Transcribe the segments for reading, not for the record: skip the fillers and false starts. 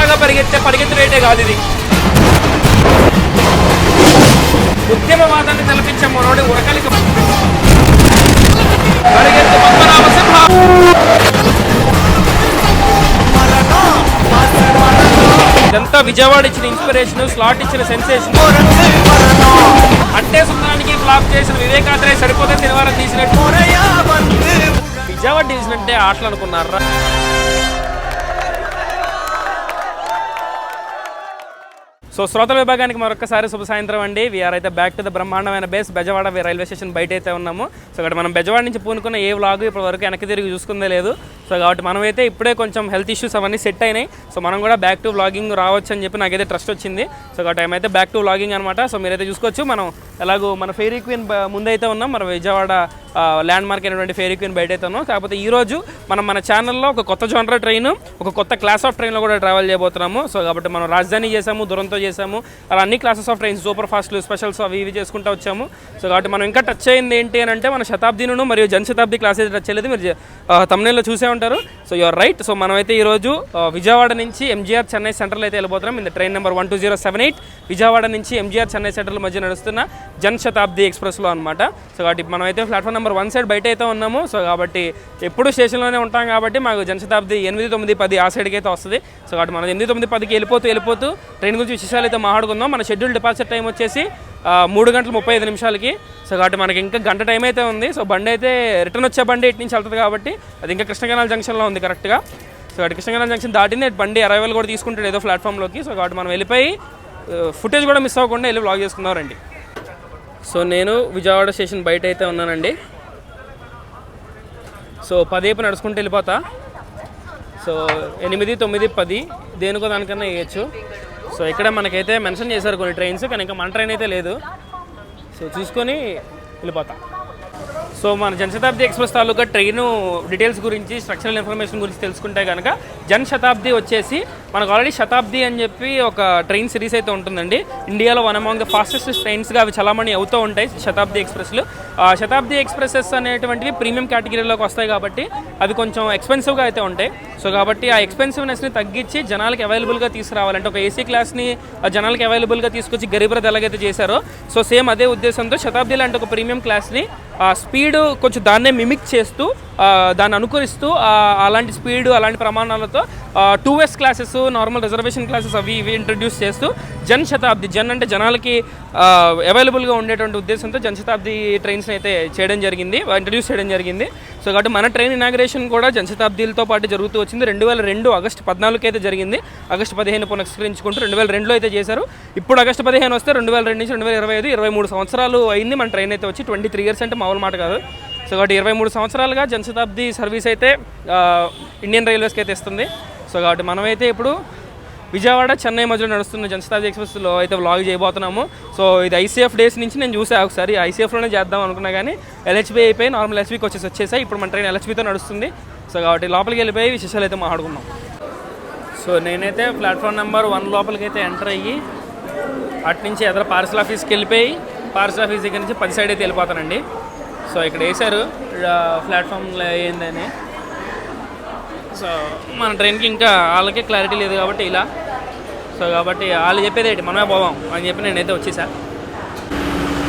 సరదాగా పరిగెత్తు రేటే కాదు ఇది. ఉద్యమవాదాన్ని తలపించే మనోడి ఉరకలికి పరిగెత్తు పద్మనాభసింహ. ఇదంతా విజయవాడ ఇచ్చిన ఇన్స్పిరేషన్, స్లాట్ ఇచ్చిన సెన్సేషన్. అంటే సుందరానికి ఫ్లాప్ చేసిన వివేకాత్రే సరిపోతే శనివారం తీసినట్టు. విజయవాడ డివిజన్ అంటే ఆటలు అనుకున్నారా? సో శ్రోతల విభాగానికి మరొకసారి శుభ సాయంత్రం అండి. వీఆర్ అయితే బ్యాక్ టు ద బ్రహ్మాండమైన బేస్ బెజవాడ రైల్వే స్టేషన్ బయట అయితే ఉన్నాము. సో కాబట్టి మనం బెజవాడ నుంచి పూనుకున్న ఏ వ్లాగ్ ఇప్పటి వరకు వెనక్కి తిరిగి చూసుకుందే లేదు. సో కాబట్టి మనమైతే ఇప్పుడే కొంచెం హెల్త్ ఇష్యూస్ అవన్నీ సెట్ అయినాయి. సో మనం కూడా బ్యాక్ టు వ్లాగింగ్ రావచ్చు అని చెప్పి నాకైతే ట్రస్ట్ వచ్చింది. సో కాబట్టి ఏమైతే బ్యాక్ టు వ్లాగింగ్ అనమాట. సో మీరైతే చూసుకోవచ్చు, మనం ఎలాగో మన ఫెయిరీ క్వీన్ ముందైతే ఉన్నాం. మన విజయవాడ ల్యాండ్ మార్క్ అయినటువంటి ఫెయిరీ క్వీన్ బయట అయితే ఉన్నాం. కాకపోతే ఈరోజు మన ఛానల్లో ఒక కొత్త జోనర్ ట్రైన్, ఒక కొత్త క్లాస్ ఆఫ్ ట్రైన్లో కూడా ట్రావెల్ చేయబోతున్నాము. సో కాబట్టి మనం రాజధాని చేసాము, దురంతో చేసాము, అలా అన్ని క్లాసెస్ ఆఫ్ ట్రైన్స్, సూపర్ ఫాస్ట్లు, స్పెషల్స్ అవి ఇవి చేసుకుంటూ వచ్చాము. సో కాబట్టి మనం ఇంకా టచ్ అయింది ఏంటి అని అంటే మన శతాబ్దిను మరియు జనశతాబ్ది క్లాస్ అయితే టచ్ అయ్యేది. మీరు తమ్నైల్లో చూసే ఉంటారు. So you're right. సో మనమైతే ఈరోజు విజయవాడ నుంచి ఎంజీఆర్ చెన్నై సెంట్రల్ అయితే వెళ్ళిపోతున్నాం. ఇది ట్రైన్ నెంబర్ 12078 విజయవాడ నుంచి ఎంజీఆర్ చెన్నై సెంట్రల్ మధ్య నడుస్తున్న జనశతాబ్ది ఎక్స్ప్రెస్లో అనమాట. సో కాబట్టి మనమైతే ప్లాట్ఫామ్ నెంబర్ 1 సైడ్ బయట అయితే ఉన్నాము. సో కాబట్టి ఎప్పుడు స్టేషన్లోనే ఉంటాం కాబట్టి మాకు జనశతాబ్ది 8, 9, 10 ఆ సైడ్కి అయితే వస్తుంది. సో కాబట్టి మనం 8, 9, 10కి వెళ్ళిపోతూ ట్రైన్ గురించి విశేషాలు అయితే మాట్లాడుకుందాం. మన షెడ్యూల్ డిపార్చర్ టైం వచ్చేసి 3:35 సో కాబట్టి మనకి ఇంకా గంట టైం అయితే ఉంది. సో బండి అయితే రిటర్న్ వచ్చే బండి ఇటు నుంచి వెళ్తుంది కాబట్టి అది ఇంకా కృష్ణగనాల్ జంక్షన్లో ఉంది కరెక్ట్గా. సో కాబట్టి కృష్ణగనాల్ జంక్షన్ దాటింది బండి అరైవల్ కూడా తీసుకుంటాడు ఏదో ప్లాట్ఫామ్లోకి. సో కాబట్టి మనం వెళ్ళిపోయి ఫుటేజ్ కూడా మిస్ అవ్వకుండా వెళ్ళి వ్లాగ్ చేసుకున్నారండి. సో నేను విజయవాడ స్టేషన్ బయట అయితే ఉన్నానండి. సో 10 నడుచుకుంటూ వెళ్ళిపోతా. సో 8, 9, 10 దేనికో దానికన్నా వేయచ్చు. సో ఇక్కడ మనకైతే మెన్షన్ చేశారు కొన్ని ట్రైన్స్, కానీ ఇంకా మన ట్రైన్ అయితే లేదు. సో చూసుకొని వెళ్ళిపోతా. సో మన జనశతాబ్ది ఎక్స్ప్రెస్ తాలూకా ట్రైను డీటెయిల్స్ గురించి, స్ట్రక్చరల్ ఇన్ఫర్మేషన్ గురించి తెలుసుకుంటే కనుక జనశతాబ్ది వచ్చేసి మనకు ఆల్రెడీ శతాబ్ది అని చెప్పి ఒక ట్రైన్ సిరీస్ అయితే ఉంటుందండి. ఇండియాలో వన్ అమాంగ్ ద ఫాస్టెస్ట్ ట్రైన్స్గా అవి చలామణి అవుతూ ఉంటాయి శతాబ్ది ఎక్స్ప్రెస్లు. శతాబ్ది ఎక్స్ప్రెసెస్ అనేటువంటివి ప్రీమియం కేటగిరీలోకి వస్తాయి కాబట్టి అవి కొంచెం ఎక్స్పెన్సివ్గా అయితే ఉంటాయి. సో కాబట్టి ఆ ఎక్స్పెన్సివ్నెస్ని తగ్గించి జనాలకి అవైలబుల్గా తీసుకురావాలంటే ఒక ఏసీ క్లాస్ని జనాలకి అవైలబుల్గా తీసుకొచ్చి గరీబ్ రథ్ ఎలాగైతే చేశారో, సో సేమ్ అదే ఉద్దేశంతో శతాబ్ది లాంటి ఒక ప్రీమియం క్లాస్ని స్పీడ్ కొంచెం దాన్నే మిమిక్ చేస్తూ దాన్ని అనుకరిస్తూ అలాంటి స్పీడ్ అలాంటి ప్రమాణాలతో 2S classes, normal reservation classes అవి ఇవి ఇంట్రడ్యూస్ చేస్తూ జనశతాబ్ది, అంటే జనాలకి అవైలబుల్గా ఉండేటువంటి ఉద్దేశంతో జనశతాబ్ది ట్రైన్స్ని అయితే ఇంట్రడ్యూస్ చేయడం జరిగింది. సో కాబట్టి మన ట్రైన్ ఇనాగ్రేషన్ కూడా జనశతాబ్దిలతో పాటు జరుగుతూ వచ్చింది. 2002 ఆగస్టు 14 అయితే జరిగింది. ఆగస్టు 15 పునఃస్కరించుకుంటూ 2002లో అయితే చేశారు. ఇప్పుడు ఆగస్టు 15 వస్తే 2002 నుంచి 2025 23 సంవత్సరాలు అయింది మన ట్రైన్ అయితే వచ్చి. 23 years అంటే మామూలు మాట కాదు. సో కాబట్టి 23 సంవత్సరాలుగా జనశతాబ్ది సర్వీస్ అయితే ఇండియన్ రైల్వేస్కి అయితే ఇస్తుంది. సో కాబట్టి మనమైతే ఇప్పుడు విజయవాడ చెన్నై మధ్యలో నడుస్తున్న జనశతాబ్ది ఎక్స్ప్రెస్లో అయితే వ్లాగ్ చేయబోతున్నాము. సో ఇది ఐసీఎఫ్ డేస్ నుంచి నేను చూసా ఒకసారి, ఐసీఎఫ్లోనే చేద్దాం అనుకున్నా కానీ ఎల్హెచ్బీ అయిపోయి నార్మల్ ఎస్బీకి వచ్చేసాయి. ఇప్పుడు మన ట్రైన్ ఎల్హెచ్బీతో నడుస్తుంది. సో కాబట్టి లోపలికి వెళ్ళిపోయి విశేషాలు అయితే మాట్లాడుకున్నాం. సో నేనైతే ప్లాట్ఫామ్ నెంబర్ 1 లోపలికి అయితే ఎంటర్ అయ్యి అటు నుంచి ఎదురు పార్సల్ ఆఫీస్కి వెళ్ళిపోయి పార్సల్ ఆఫీస్ దగ్గర నుంచి 10 సైడ్ అయితే వెళ్ళిపోతానండి. సో ఇక్కడ వేశారు ప్లాట్ఫామ్లో ఏందని. సో మన ట్రైన్కి ఇంకా వాళ్ళకే క్లారిటీ లేదు కాబట్టి ఇలా. సో కాబట్టి వాళ్ళు చెప్పేది ఏంటి మనమే పోదాం అని చెప్పి నేనైతే వచ్చేసా.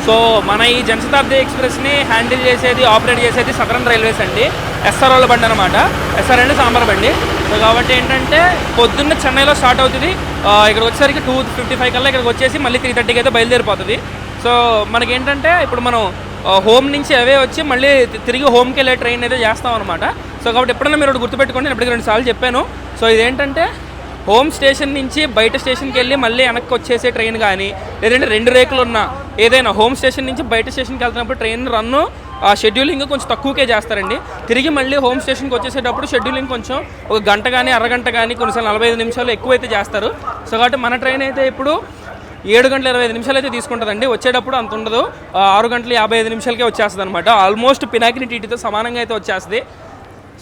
సో మన ఈ జనశతాబ్ది ఎక్స్ప్రెస్ని హ్యాండిల్ చేసేది, ఆపరేట్ చేసేది సదరన్ రైల్వేస్ అండి. ఎస్ఆర్ఓల బండి అనమాట. ఎస్ఆర్ అంటే సాంబార్ బండి. సో కాబట్టి ఏంటంటే పొద్దున్న చెన్నైలో స్టార్ట్ అవుతుంది. ఇక్కడికి వచ్చేసరికి 2:55 కల్లా ఇక్కడికి వచ్చేసి మళ్ళీ 3:30కి అయితే బయలుదేరిపోతుంది. సో మనకేంటంటే ఇప్పుడు మనం హోమ్ నుంచి అవే వచ్చి మళ్ళీ తిరిగి హోమ్కి వెళ్ళే ట్రైన్ అయితే చేస్తాం అనమాట. సో కాబట్టి ఎప్పుడైనా మీరు గుర్తుపెట్టుకోండి, నేను ఇప్పటికి 2 సార్లు చెప్పాను. సో ఇదేంటంటే హోమ్ స్టేషన్ నుంచి బయట స్టేషన్కి వెళ్ళి మళ్ళీ వెనక్కి వచ్చేసే ట్రైన్ కానీ, లేదంటే 2 రేకులు ఉన్న ఏదైనా హోమ్ స్టేషన్ నుంచి బయట స్టేషన్కి వెళ్తున్నప్పుడు ట్రైన్ రన్ను షెడ్యూలింగ్ కొంచెం తక్కువకే చేస్తారండి. తిరిగి మళ్ళీ హోమ్ స్టేషన్కి వచ్చేసేటప్పుడు షెడ్యూలింగ్ కొంచెం ఒక గంట కానీ అరగంట కానీ కొన్నిసార్లు 45 నిమిషాలు ఎక్కువైతే చేస్తారు. సో కాబట్టి మన ట్రైన్ అయితే ఇప్పుడు 7:25 అయితే తీసుకుంటుందండి. వచ్చేటప్పుడు అంత ఉండదు, 6:55 వచ్చేస్తుంది అనమాట. ఆల్మోస్ట్ పినాకిని టీటీతో సమానంగా అయితే వచ్చేస్తుంది.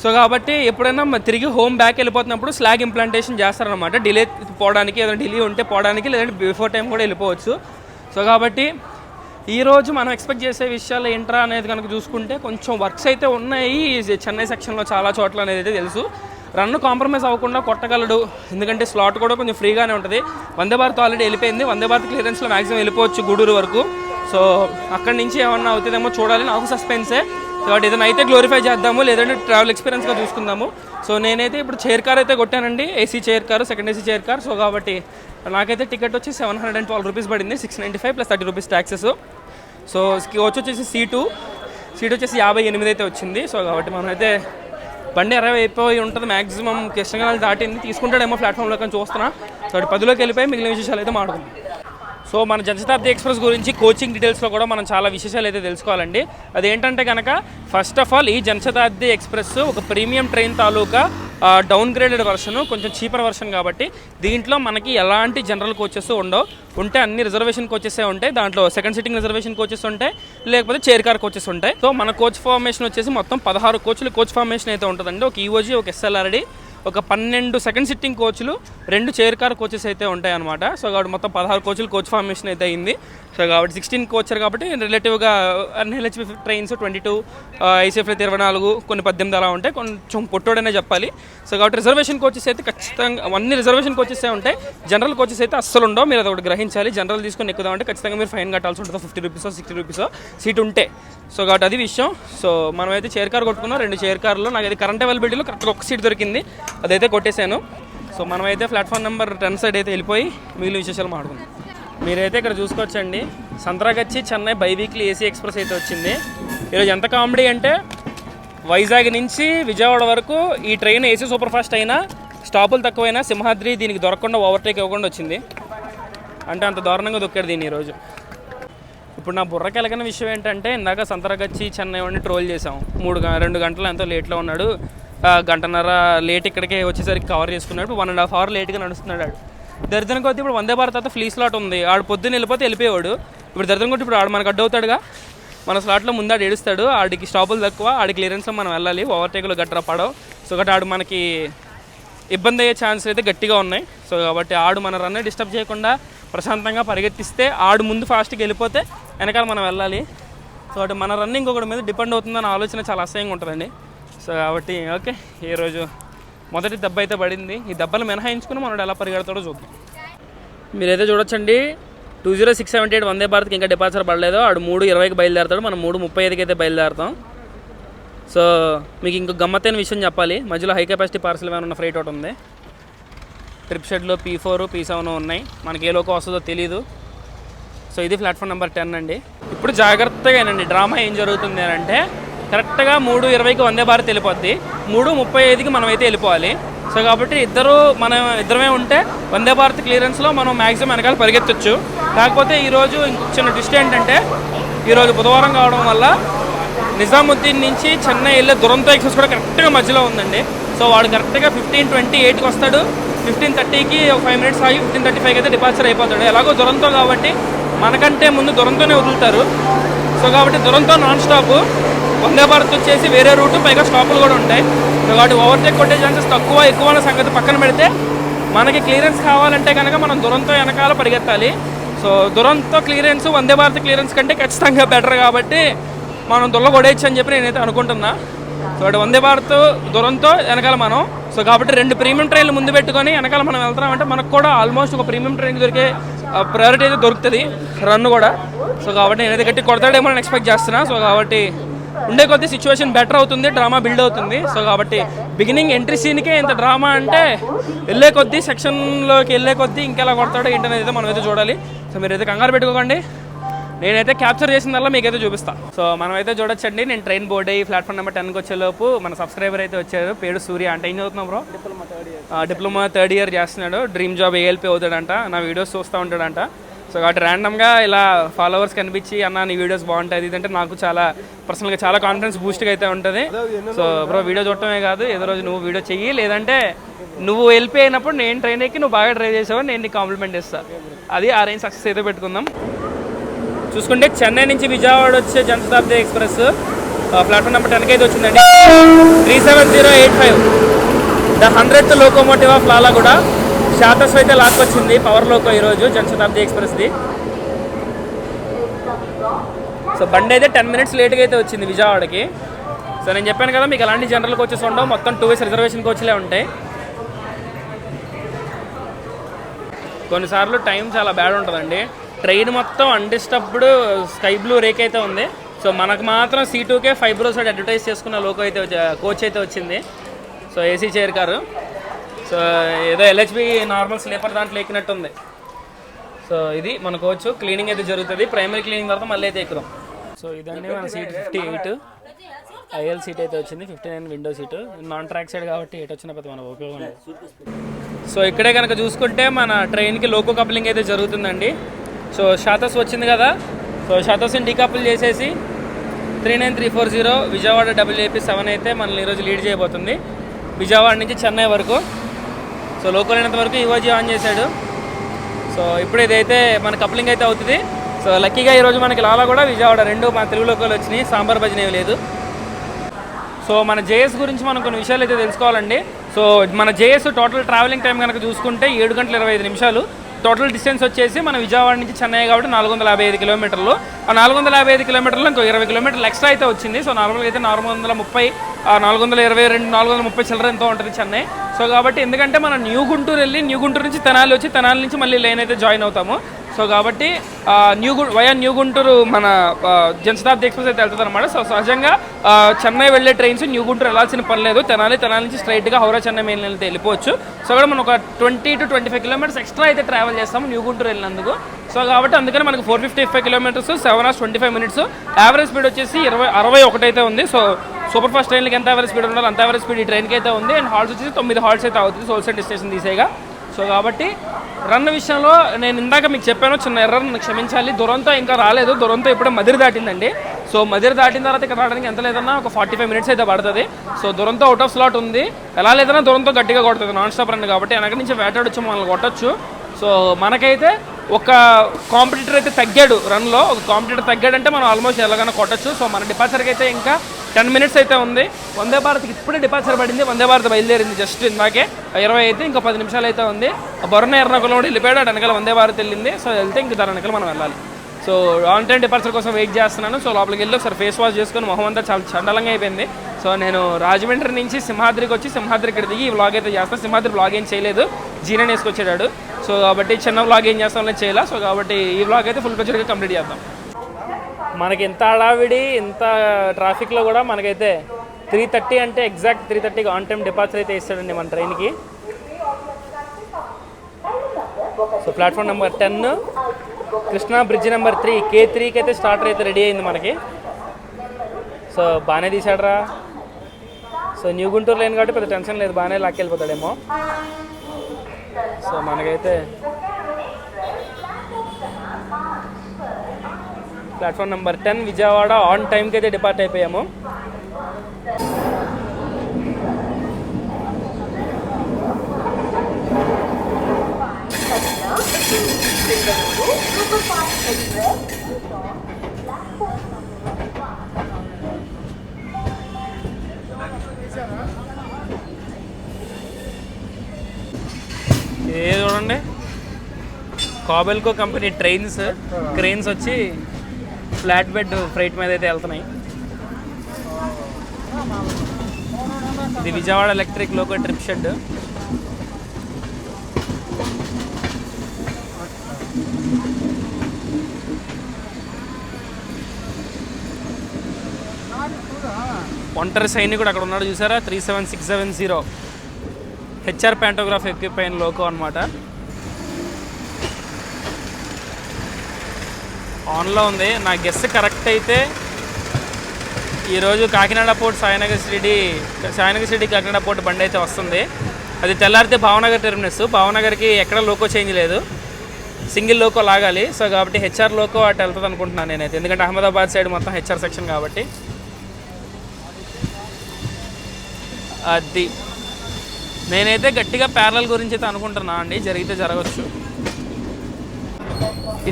సో కాబట్టి ఎప్పుడైనా తిరిగి హోమ్ బ్యాక్ వెళ్ళిపోతున్నప్పుడు స్లాగ్ ఇంప్లాంటేషన్ చేస్తారనమాట. డిలే పోవడానికి, ఏదైనా డిలే ఉంటే పోవడానికి, లేదంటే బిఫోర్ టైం కూడా వెళ్ళిపోవచ్చు. సో కాబట్టి ఈరోజు మనం ఎక్స్పెక్ట్ చేసే విషయాలు ఏంట్రా అనేది కనుక చూసుకుంటే కొంచెం వర్క్స్ అయితే ఉన్నాయి చెన్నై సెక్షన్లో చాలా చోట్ల అనేది అయితే తెలుసు. రన్ కాంప్రమైజ్ అవ్వకుండా కొట్టగలడు, ఎందుకంటే స్లాట్ కూడా కొంచెం ఫ్రీగానే ఉంటుంది. వందే భారత్ ఆల్రెడీ వెళ్ళిపోయింది, వందే భారత్ క్లియరెన్స్లో మ్యాక్సిమం వెళ్ళిపోవచ్చు గూడూరు వరకు. సో అక్కడి నుంచి ఏమన్నా అవుతుందేమో చూడాలి, నాకు సస్పెన్సే. కాబట్టి ఏదైనా అయితే గ్లోరిఫై చేద్దాము, లేదంటే ట్రావెల్ ఎక్స్పీరియన్స్గా చూసుకుందాము. సో నేనైతే ఇప్పుడు చైర్ కార్ అయితే కొట్టానండి, AC chair car, second AC chair car. So కాబట్టి నాకైతే టికెట్ వచ్చి 712 రూపీస్ పడింది, 695 + 30 రూపీస్ ట్యాక్సెస్. సో కోచ్ వచ్చేసి సీటు వచ్చేసి 58 అయితే వచ్చింది. సో కాబట్టి మనమైతే బండి 60 అయిపోయి ఉంటుంది మ్యాక్సిమం, కృష్ణగాలు దాటింది, తీసుకుంటాడేమో ప్లాట్ఫామ్లో కానీ చూస్తున్నా. సో 10లోకి వెళ్ళిపోయి మిగిలిన విషయాలు అయితే మాట్లాడుకుందాం. సో మన జనశతాబ్ది ఎక్స్ప్రెస్ గురించి కోచింగ్ డీటెయిల్స్లో కూడా మనం చాలా విశేషాలు అయితే తెలుసుకోవాలండి. అదేంటంటే కనుక ఫస్ట్ ఆఫ్ ఆల్ ఈ జనశతాబ్ది ఎక్స్ప్రెస్ ఒక ప్రీమియం ట్రైన్ తాలూకా డౌన్ గ్రేడెడ్ వర్షన్, కొంచెం చీపర్ వర్షన్. కాబట్టి దీంట్లో మనకి ఎలాంటి జనరల్ కోచెస్ ఉంటే అన్ని రిజర్వేషన్ కోచెసే ఉంటాయి. దాంట్లో సెకండ్ సిట్టింగ్ రిజర్వేషన్ కోచెస్ ఉంటాయి, లేకపోతే చైర్ కార్ కోచెస్ ఉంటాయి. సో మన కోచ్ ఫార్మేషన్ వచ్చేసి మొత్తం 16 కోచ్లు కోచ్ ఫార్మేషన్ అయితే ఉంటుందండి. ఒక ఈఓజీ, ఒక ఎస్ఎల్ఆర్డి, ఒక 12 సెకండ్ సిట్టింగ్ కోచ్లు, 2 చైర్ కార్ కోచెస్ అయితే ఉంటాయి అనమాట. సో కాబట్టి మొత్తం 16 కోచ్లు కోచ్ ఫార్మేషన్ అయితే అయింది. సో కాబట్టి 16 కోచర్ కాబట్టి రిలేటివ్గా ఎన్హెచ్పి ట్రైన్స్ 22, ఐసీఎఫ్లో 24, కొన్ని 18 అలా ఉంటాయి, కొంచెం పొట్టోడనే చెప్పాలి. సో కాబట్టి రిజర్వేషన్ కోచెస్ అయితే ఖచ్చితంగా అన్ని రిజర్వేషన్ కోచెసే ఉంటాయి, జనరల్ కోచెస్ అయితే అస్సలు ఉండవు. మీరు అదొకటి గ్రహించాలి. జనరల్ తీసుకొని ఎక్కుదామంటే ఖచ్చితంగా మీరు ఫైన్ కట్టాల్సి ఉంటుంది, 50 రూపీసో 60 రూపీసో సీట్ ఉంటే. సో కాబట్టి అది విషయం. సో మనమైతే చైర్ కార్ కొట్టుకున్నాం, 2 చైర్ కార్లో. నాకు అది కరెంట్ అవైలబిలిటీలో కరెక్ట్గా ఒక సీట్ దొరికింది, అదైతే కొట్టేశాను. సో మనమైతే ప్లాట్ఫామ్ నెంబర్ 10 సైడ్ అయితే వెళ్ళిపోయి మిగిలిన విశేషాలు మాట్లాడుకుందాం. మీరైతే ఇక్కడ చూసుకోవచ్చండి, సంత్రాగచ్చి చెన్నై బైవీక్లీ ఏసీ ఎక్స్ప్రెస్ అయితే వచ్చింది. ఈరోజు ఎంత కామెడీ అంటే వైజాగ్ నుంచి విజయవాడ వరకు ఈ ట్రైన్ ఏసీ సూపర్ ఫాస్ట్ అయినా, స్టాపులు తక్కువైనా సింహాద్రి దీనికి దొరకకుండా ఓవర్టేక్ ఇవ్వకుండా వచ్చింది. అంటే అంత దారుణంగా దొక్కాడు దీన్ని ఈరోజు. ఇప్పుడు నా బుర్రకి ఎలగిన విషయం ఏంటంటే, ఇందాక సంతరగచ్చి చెన్నై వాడిని ట్రోల్ చేసాం. 2 గంటలు ఎంతో లేట్లో ఉన్నాడు, గంటన్నర లేట్ ఇక్కడికే వచ్చేసరికి కవర్ చేసుకున్నాడు. 1.5 అవర్ లేట్గా నడుస్తున్నాడు. దరిద్రం కొద్ది ఇప్పుడు వందే భారత్ అయితే ఫ్రీ స్లాట్ ఉంది, ఆడు పొద్దున్న వెళ్ళిపోతే వెళ్ళిపోయాడు. ఇప్పుడు దరిద్రం కొట్టి ఇప్పుడు ఆడు మనకు అడ్డవుతాడుగా, మన స్లాట్లో ముందాడు ఏడుస్తాడు. ఆడికి స్టాపులు తక్కువ, ఆడి క్లియరెన్స్లో మనం వెళ్ళాలి, ఓవర్టేక్లో గట్రా పడవు. సో కాబట్టి ఆడు మనకి ఇబ్బంది అయ్యే ఛాన్సులు అయితే గట్టిగా ఉన్నాయి. సో కాబట్టి ఆడు మన రన్ డిస్టర్బ్ చేయకుండా ప్రశాంతంగా పరిగెత్తిస్తే, ఆడు ముందు ఫాస్ట్గా వెళ్ళిపోతే వెనకాల మనం వెళ్ళాలి. సో కాబట్టి మన రన్నింగ్ ఒకటి మీద డిపెండ్ అవుతుందన్న ఆలోచన చాలా అసహ్యంగా ఉంటుందండి. సో కాబట్టి ఓకే, ఈరోజు మొదటి దెబ్బ అయితే పడింది. ఈ దెబ్బలు మినహాయించుకుని మనోడు ఎలా పరిగెడతాడో చూద్దాం. మీరైతే చూడొచ్చండి, 20678 వందే భారత్కి ఇంకా డిపార్చర్ పడలేదు. ఆడు 3:20కి బయలుదేరతాడు, మనం 3:35కి అయితే బయలుదేరుతాం. సో మీకు ఇంకో గమ్మత్తైన విషయం చెప్పాలి, మధ్యలో హై కెపాసిటీ పార్సల్ ఏమైనా ఉన్న ఫ్రైట్ ఒకటి ఉంది. ట్రిప్ షెడ్లో P4, P7 ఉన్నాయి, మనకి ఏ లోకో వస్తుందో తెలీదు. సో ఇది ప్లాట్ఫామ్ నెంబర్ 10 అండి. ఇప్పుడు జాగ్రత్తగానండి, డ్రామా ఏం జరుగుతుంది అని అంటే, కరెక్ట్గా 3:20కి వందే భారత్ వెళ్ళిపోద్ది, 3:35కి మనమైతే వెళ్ళిపోవాలి. సో కాబట్టి ఇద్దరమే ఉంటే వందే భారత్ క్లియరెన్స్లో మనం మ్యాక్సిమం వెనకాల పరిగెత్తచ్చు. కాకపోతే ఈరోజు ఇంకొక చిన్న ట్విస్ట్ ఏంటంటే, ఈరోజు బుధవారం కావడం వల్ల నిజాముద్దీన్ నుంచి చెన్నై వెళ్ళే దురంతో ఎక్స్ప్రెస్ కూడా కరెక్ట్గా మధ్యలో ఉందండి. సో వాడు కరెక్ట్గా 15:28కి వస్తాడు, 15:30కి ఒక 5 మినిట్స్ ఆగి 15:35కి అయితే డిపార్చర్ అయిపోతాడు. ఎలాగో దురంతో కాబట్టి మనకంటే ముందు దురంతోనే వదులుతారు. సో కాబట్టి దురంతో నాన్ స్టాప్, వందే భారత్ వచ్చేసి వేరే రూటు, పైగా స్టాపులు కూడా ఉంటాయి. సో కాబట్టి ఓవర్టేక్ కొట్టే ఛాన్సెస్ ఎక్కువ అన్న సంగతి పక్కన పెడితే, మనకి క్లియరెన్స్ కావాలంటే కనుక మనం దురంతో వెనకాల పరిగెత్తాలి. So Duronto clearance Vande Bharat clearance కంటే ఖచ్చితంగా బెటర్, కాబట్టి మనం దుల్ల కొడేయచ్చు అని చెప్పి నేనైతే అనుకుంటున్నా. సో అటు వందే భారత్ దురంతో వెనకాల మనం. సో కాబట్టి 2 ప్రీమియం ట్రైన్లు ముందు పెట్టుకొని వెనకాల మనం వెళ్తున్నామంటే మనకు కూడా ఆల్మోస్ట్ ఒక ప్రీమియం ట్రైన్ దొరికే ప్రయారిటీ అయితే దొరుకుతుంది, రన్ కూడా. సో కాబట్టి నేనైతే గట్టి కొడతాడేమో నేను ఎక్స్పెక్ట్ చేస్తున్నా. సో కాబట్టి ఉండే కొద్ది సిచ్యువేషన్ బెటర్ అవుతుంది, డ్రామా బిల్డ్ అవుతుంది. సో కాబట్టి బిగినింగ్ ఎంట్రీ సీన్కే ఇంత డ్రామా అంటే, వెళ్ళే కొద్దీ సెక్షన్లోకి వెళ్ళే కొద్దీ ఇంకెలా కొడతాడో ఏంటనేది అయితే మనం అయితే చూడాలి. సో మీరైతే కంగారు పెట్టుకోకండి, నేనైతే క్యాప్చర్ చేసిందల్లా మీకైతే చూపిస్తా. సో మనమైతే చూడొచ్చండి, నేను ట్రైన్ బోర్డ్ అయ్యి ప్లాట్ఫామ్ నెంబర్ 10కి వచ్చేలోపు మన సబ్స్క్రైబర్ అయితే వచ్చారు, పేరు సూర్య. అంటే ఏం చదువుతున్నాం బ్రో? డిప్లొమా థర్డ్ ఇయర్ చేస్తున్నాడు, డ్రీమ్ జాబ్ ALP అవుతాడంట, నా వీడియోస్ చూస్తూ ఉంటాడంట. సో కాబట్టి ర్యాండమ్గా ఇలా ఫాలోవర్స్ కనిపించి, అన్న నీ వీడియోస్ బాగుంటుంది ఇదంటే నాకు చాలా పర్సనల్గా చాలా కాన్ఫిడెన్స్ బూస్ట్గా అయితే ఉంటుంది. సో బ్రో వీడియో చూడటమే కాదు, ఏదో రోజు నువ్వు వీడియో చెయ్యి, లేదంటే నువ్వు వెళ్ళి అయినప్పుడు నేను ట్రైన్ ఎక్కి నువ్వు బాగా డ్రైవ్ చేసావు, నేను నీకు కాంప్లిమెంట్ ఇస్తాను. అది ఆ రేంజ్ సక్సెస్ అయితే పెట్టుకుందాం. చూసుకుంటే చెన్నై నుంచి విజయవాడ వచ్చే జనశతాబ్ది ఎక్స్ప్రెస్ ప్లాట్ఫామ్ నెంబర్ 10కి అయితే వచ్చిందండి. 37085 the 100th locomotive of Lalaguda. శాతస్ అయితే లాక్కొచ్చింది పవర్ లోకో ఈరోజు జనశతాబ్ది ఎక్స్ప్రెస్ది. సో బండి అయితే 10 మినిట్స్ లేట్గా అయితే వచ్చింది విజయవాడకి. సో నేను చెప్పాను కదా మీకు అలాంటి జనరల్ కోచెస్ ఉండవు, మొత్తం 2 ways రిజర్వేషన్ కోచ్లే ఉంటాయి. కొన్నిసార్లు టైం చాలా బ్యాడ్ ఉంటుందండి. ట్రైన్ మొత్తం అన్డిస్టర్బ్డ్ స్కై బ్లూ రేక్ అయితే ఉంది. సో మనకు మాత్రం C2కే 5 Bros అడ్వర్టైజ్ చేసుకున్న కోచ్ అయితే వచ్చింది. So AC chair car. So ఏదో LHB నార్మల్ స్లీపర్ దాంట్లో ఎక్కినట్టుంది. సో ఇది మన కోచ్. క్లీనింగ్ అయితే జరుగుతుంది. ప్రైమరీ క్లీనింగ్ తర్వాత మళ్ళీ అయితే ఎక్కుదాం. సో ఇదండి మన సీట్ 58 IL సీట్ అయితే వచ్చింది. 59 window seat. Non track side కాబట్టి ఎటు వచ్చిన పెద్ద మనకు ఉపయోగం లేదు. సో ఇక్కడే కనుక చూసుకుంటే మన ట్రైన్కి లోకో కప్లింగ్ అయితే జరుగుతుందండి. సో షాతస్ వచ్చింది కదా, సో షాతస్ని డీకపుల్ చేసేసి 39340 విజయవాడ WAP7 అయితే మనల్ని ఈరోజు లీడ్ చేయబోతుంది విజయవాడ నుంచి చెన్నై వరకు. సో లోకల్ అయినంత వరకు ఈవోజీ ఆన్ చేశాడు. సో ఇప్పుడు ఇదైతే మన కప్లింగ్ అయితే అవుతుంది. సో లక్కీగా ఈరోజు మనకి లాలా కూడా విజయవాడ 2 మన తెలుగు లోకల్ వచ్చినాయి, సాంబార్ భజన లేదు. సో మన జేఎస్ గురించి మనం కొన్ని విషయాలు అయితే తెలుసుకోవాలండి. సో మన జేఎస్ టోటల్ ట్రావెలింగ్ టైం కనుక చూసుకుంటే 7 గంటల 25 నిమిషాలు. టోటల్ డిస్టెన్స్ వచ్చేసి మన విజయవాడ నుంచి చెన్నై కాబట్టి 455 కిలోమీటర్లు. ఆ 455 కిలోమీటర్లు ఇంకో 20 కిలోమీటర్లు ఎక్స్ట్రా అయితే వచ్చింది. సో నార్మల్గా అయితే 430, 422, 430 చిల్లర ఎంతో ఉంటుంది చెన్నై. సో కాబట్టి ఎందుకంటే మనం న్యూ గుంటూరు వెళ్ళి న్యూ గుంటూరు నుంచి తెనాలి వచ్చి తెనాలి నుంచి మళ్ళీ లైన్ అయితే జాయిన్ అవుతాము. సో కాబట్టి న్యూ గుంటూరు మన జనశతాబ్ది ఎక్స్ప్రెస్ అయితే వెళ్తుంది అనమాట. సో సహజంగా చెన్నై వెళ్ళే ట్రైన్స్ న్యూ గుంటూరు వెళ్ళాల్సిన పని లేదు. తెనాలి నుంచి స్ట్రైట్గా హౌరా చెన్నై మెయిన్ అయితే వెళ్ళిపోవచ్చు. సో కూడా మనం ఒక 20 to 25 కిలోమీటర్స్ ఎక్స్ట్రా అయితే ట్రావెల్ చేస్తాము న్యూ గుంటూరు వెళ్ళినందుకు. సో కాబట్టి అందుకని మనకు 455 kilometres 7 hours 25 minutes. Average speed వచ్చేసి 61 అయితే ఉంది. సో సూపర్ ఫాస్ట్ ట్రైన్కి ఎంత యావరేజ్ స్పీడ్ ఉండాలి అంత యావరేజ్ స్పీడ్ ఈ ట్రైన్కి అయితే ఉంది. అండ్ హాల్స్ వచ్చేసి 9 హాల్స్ అయితే అవుతుంది సోల్సెట్ స్టేషన్ తీసేగా. సో కాబట్టి రన్ విషయంలో నేను ఇందాక మీకు చెప్పాను, చిన్న ఎర్రర్ నన్ను క్షమించాలి. దురంతో ఇంకా రాలేదు. దురంతో ఇప్పుడే మదిరి దాటిందండి. సో మదిరి దాటిన తర్వాత ఇక్కడ రావడానికి ఎంత లేదన్నా ఒక 45 minutes అయితే పడుతుంది. So Duronto out of slot ఉంది. ఎలా లేదన్నా దురంతో గట్టిగా కొడుతుంది, నాన్ స్టాప్ రన్ కాబట్టి వెనక నుంచి వేటాడొచ్చు మనల్ని కొట్టచ్చు. సో మనకైతే ఒక కాంపిటీటర్ అయితే తగ్గాడు రన్లో. ఒక కాంపిటీటర్ తగ్గాడంటే మనం ఆల్మోస్ట్ ఎలాగైనా కొట్టచ్చు. సో మన డిపార్చర్కి అయితే ఇంకా 10 minutes అయితే ఉంది. వందే భారత్కి ఇప్పుడే డిపార్చర్ పడింది. వందే భారత్ బయలుదేరింది జస్ట్ ఇందాకే 20 అయితే ఇంకా 10 నిమిషాలు అయితే ఉంది. బొర్న ఎర్నాకుళం కూడా వెళ్ళిపోయాడు, అటు వెనకాల వందే భారత్ వెళ్ళింది. సో వెళ్తే ఇంక దాని వెనకాల మనం వెళ్ళాలి. సో ఆన్ టైం డిపార్చర్ కోసం వెయిట్ చేస్తున్నాను. సో లోపలికి వెళ్ళి ఒకసారి ఫేస్ వాష్ చేసుకొని మొహం అంతా చాలా చండలంగా అయిపోయింది. సో నేను రాజమండ్రి నుంచి సింహాద్రికి వచ్చి సింహాద్రి ఇక్కడ దిగి ఈ వ్లాగ్ అయితే చేస్తాను. సింహాద్రి వ్లాగ్ ఏం చేయలేదు, జీనని వేసుకొచ్చాడు. సో కాబట్టి చిన్న వ్లాగ్ ఏం చేస్తామని చేయాలి. సో కాబట్టి ఈ వ్లాగ్ అయితే ఫుల్ పిక్చర్గా కంప్లీట్ చేద్దాం. మనకి ఇంత హడావిడి ఇంత ట్రాఫిక్లో కూడా మనకైతే 3:30 అంటే ఎగ్జాక్ట్ 3:30కి ఆన్ టైం డిపార్చర్ అయితే ఇస్తాడండి మన ట్రైన్కి. So platform number 10 Krishna bridge number 3 K3కి అయితే స్టార్టర్ అయితే రెడీ అయింది మనకి. సో బాగానే తీసాడరా. సో న్యూ గుంటూరు లేని కాబట్టి పెద్ద టెన్షన్ లేదు, బాగానే లాక్కెళ్ళిపోతాడేమో. సో మనకైతే ప్లాట్ఫామ్ నెంబర్ 10 విజయవాడ ఆన్ టైంకి అయితే డిపార్ట్ అయిపోయాము. ఏ చూడండి కాబెల్కో కంపెనీ క్రెయిన్స్ వచ్చి ఫ్లాట్ బెడ్ ఫ్రైట్ మీద అయితే వెళ్తున్నాయి. ఇది Vijayawada electric loco trip shed. ఒంటరి సైనికుడు అక్కడ ఉన్నాడు చూసారా, 37670 HR ప్యాంటోగ్రాఫ్ ఎక్విప్ అయిన లోకో అనమాట. ఆన్లో ఉంది. నా గెస్ కరెక్ట్ అయితే ఈరోజు Kakinada port Sainagar city Kakinada port బండి అయితే వస్తుంది. అది తెల్లారితే భావనగర్ టెర్మినస్. భావనగర్కి ఎక్కడ లోకో చేంజ్ లేదు, సింగిల్ లోకో లాగాలి. సో కాబట్టి HR లోకో అటు వెళ్తుంది అనుకుంటున్నాను నేనైతే, ఎందుకంటే అహ్మదాబాద్ సైడ్ మొత్తం HR సెక్షన్ కాబట్టి. అది నేనైతే గట్టిగా ప్యారలల్ గురించి అయితే అనుకుంటున్నా అండి, జరిగితే జరగచ్చు.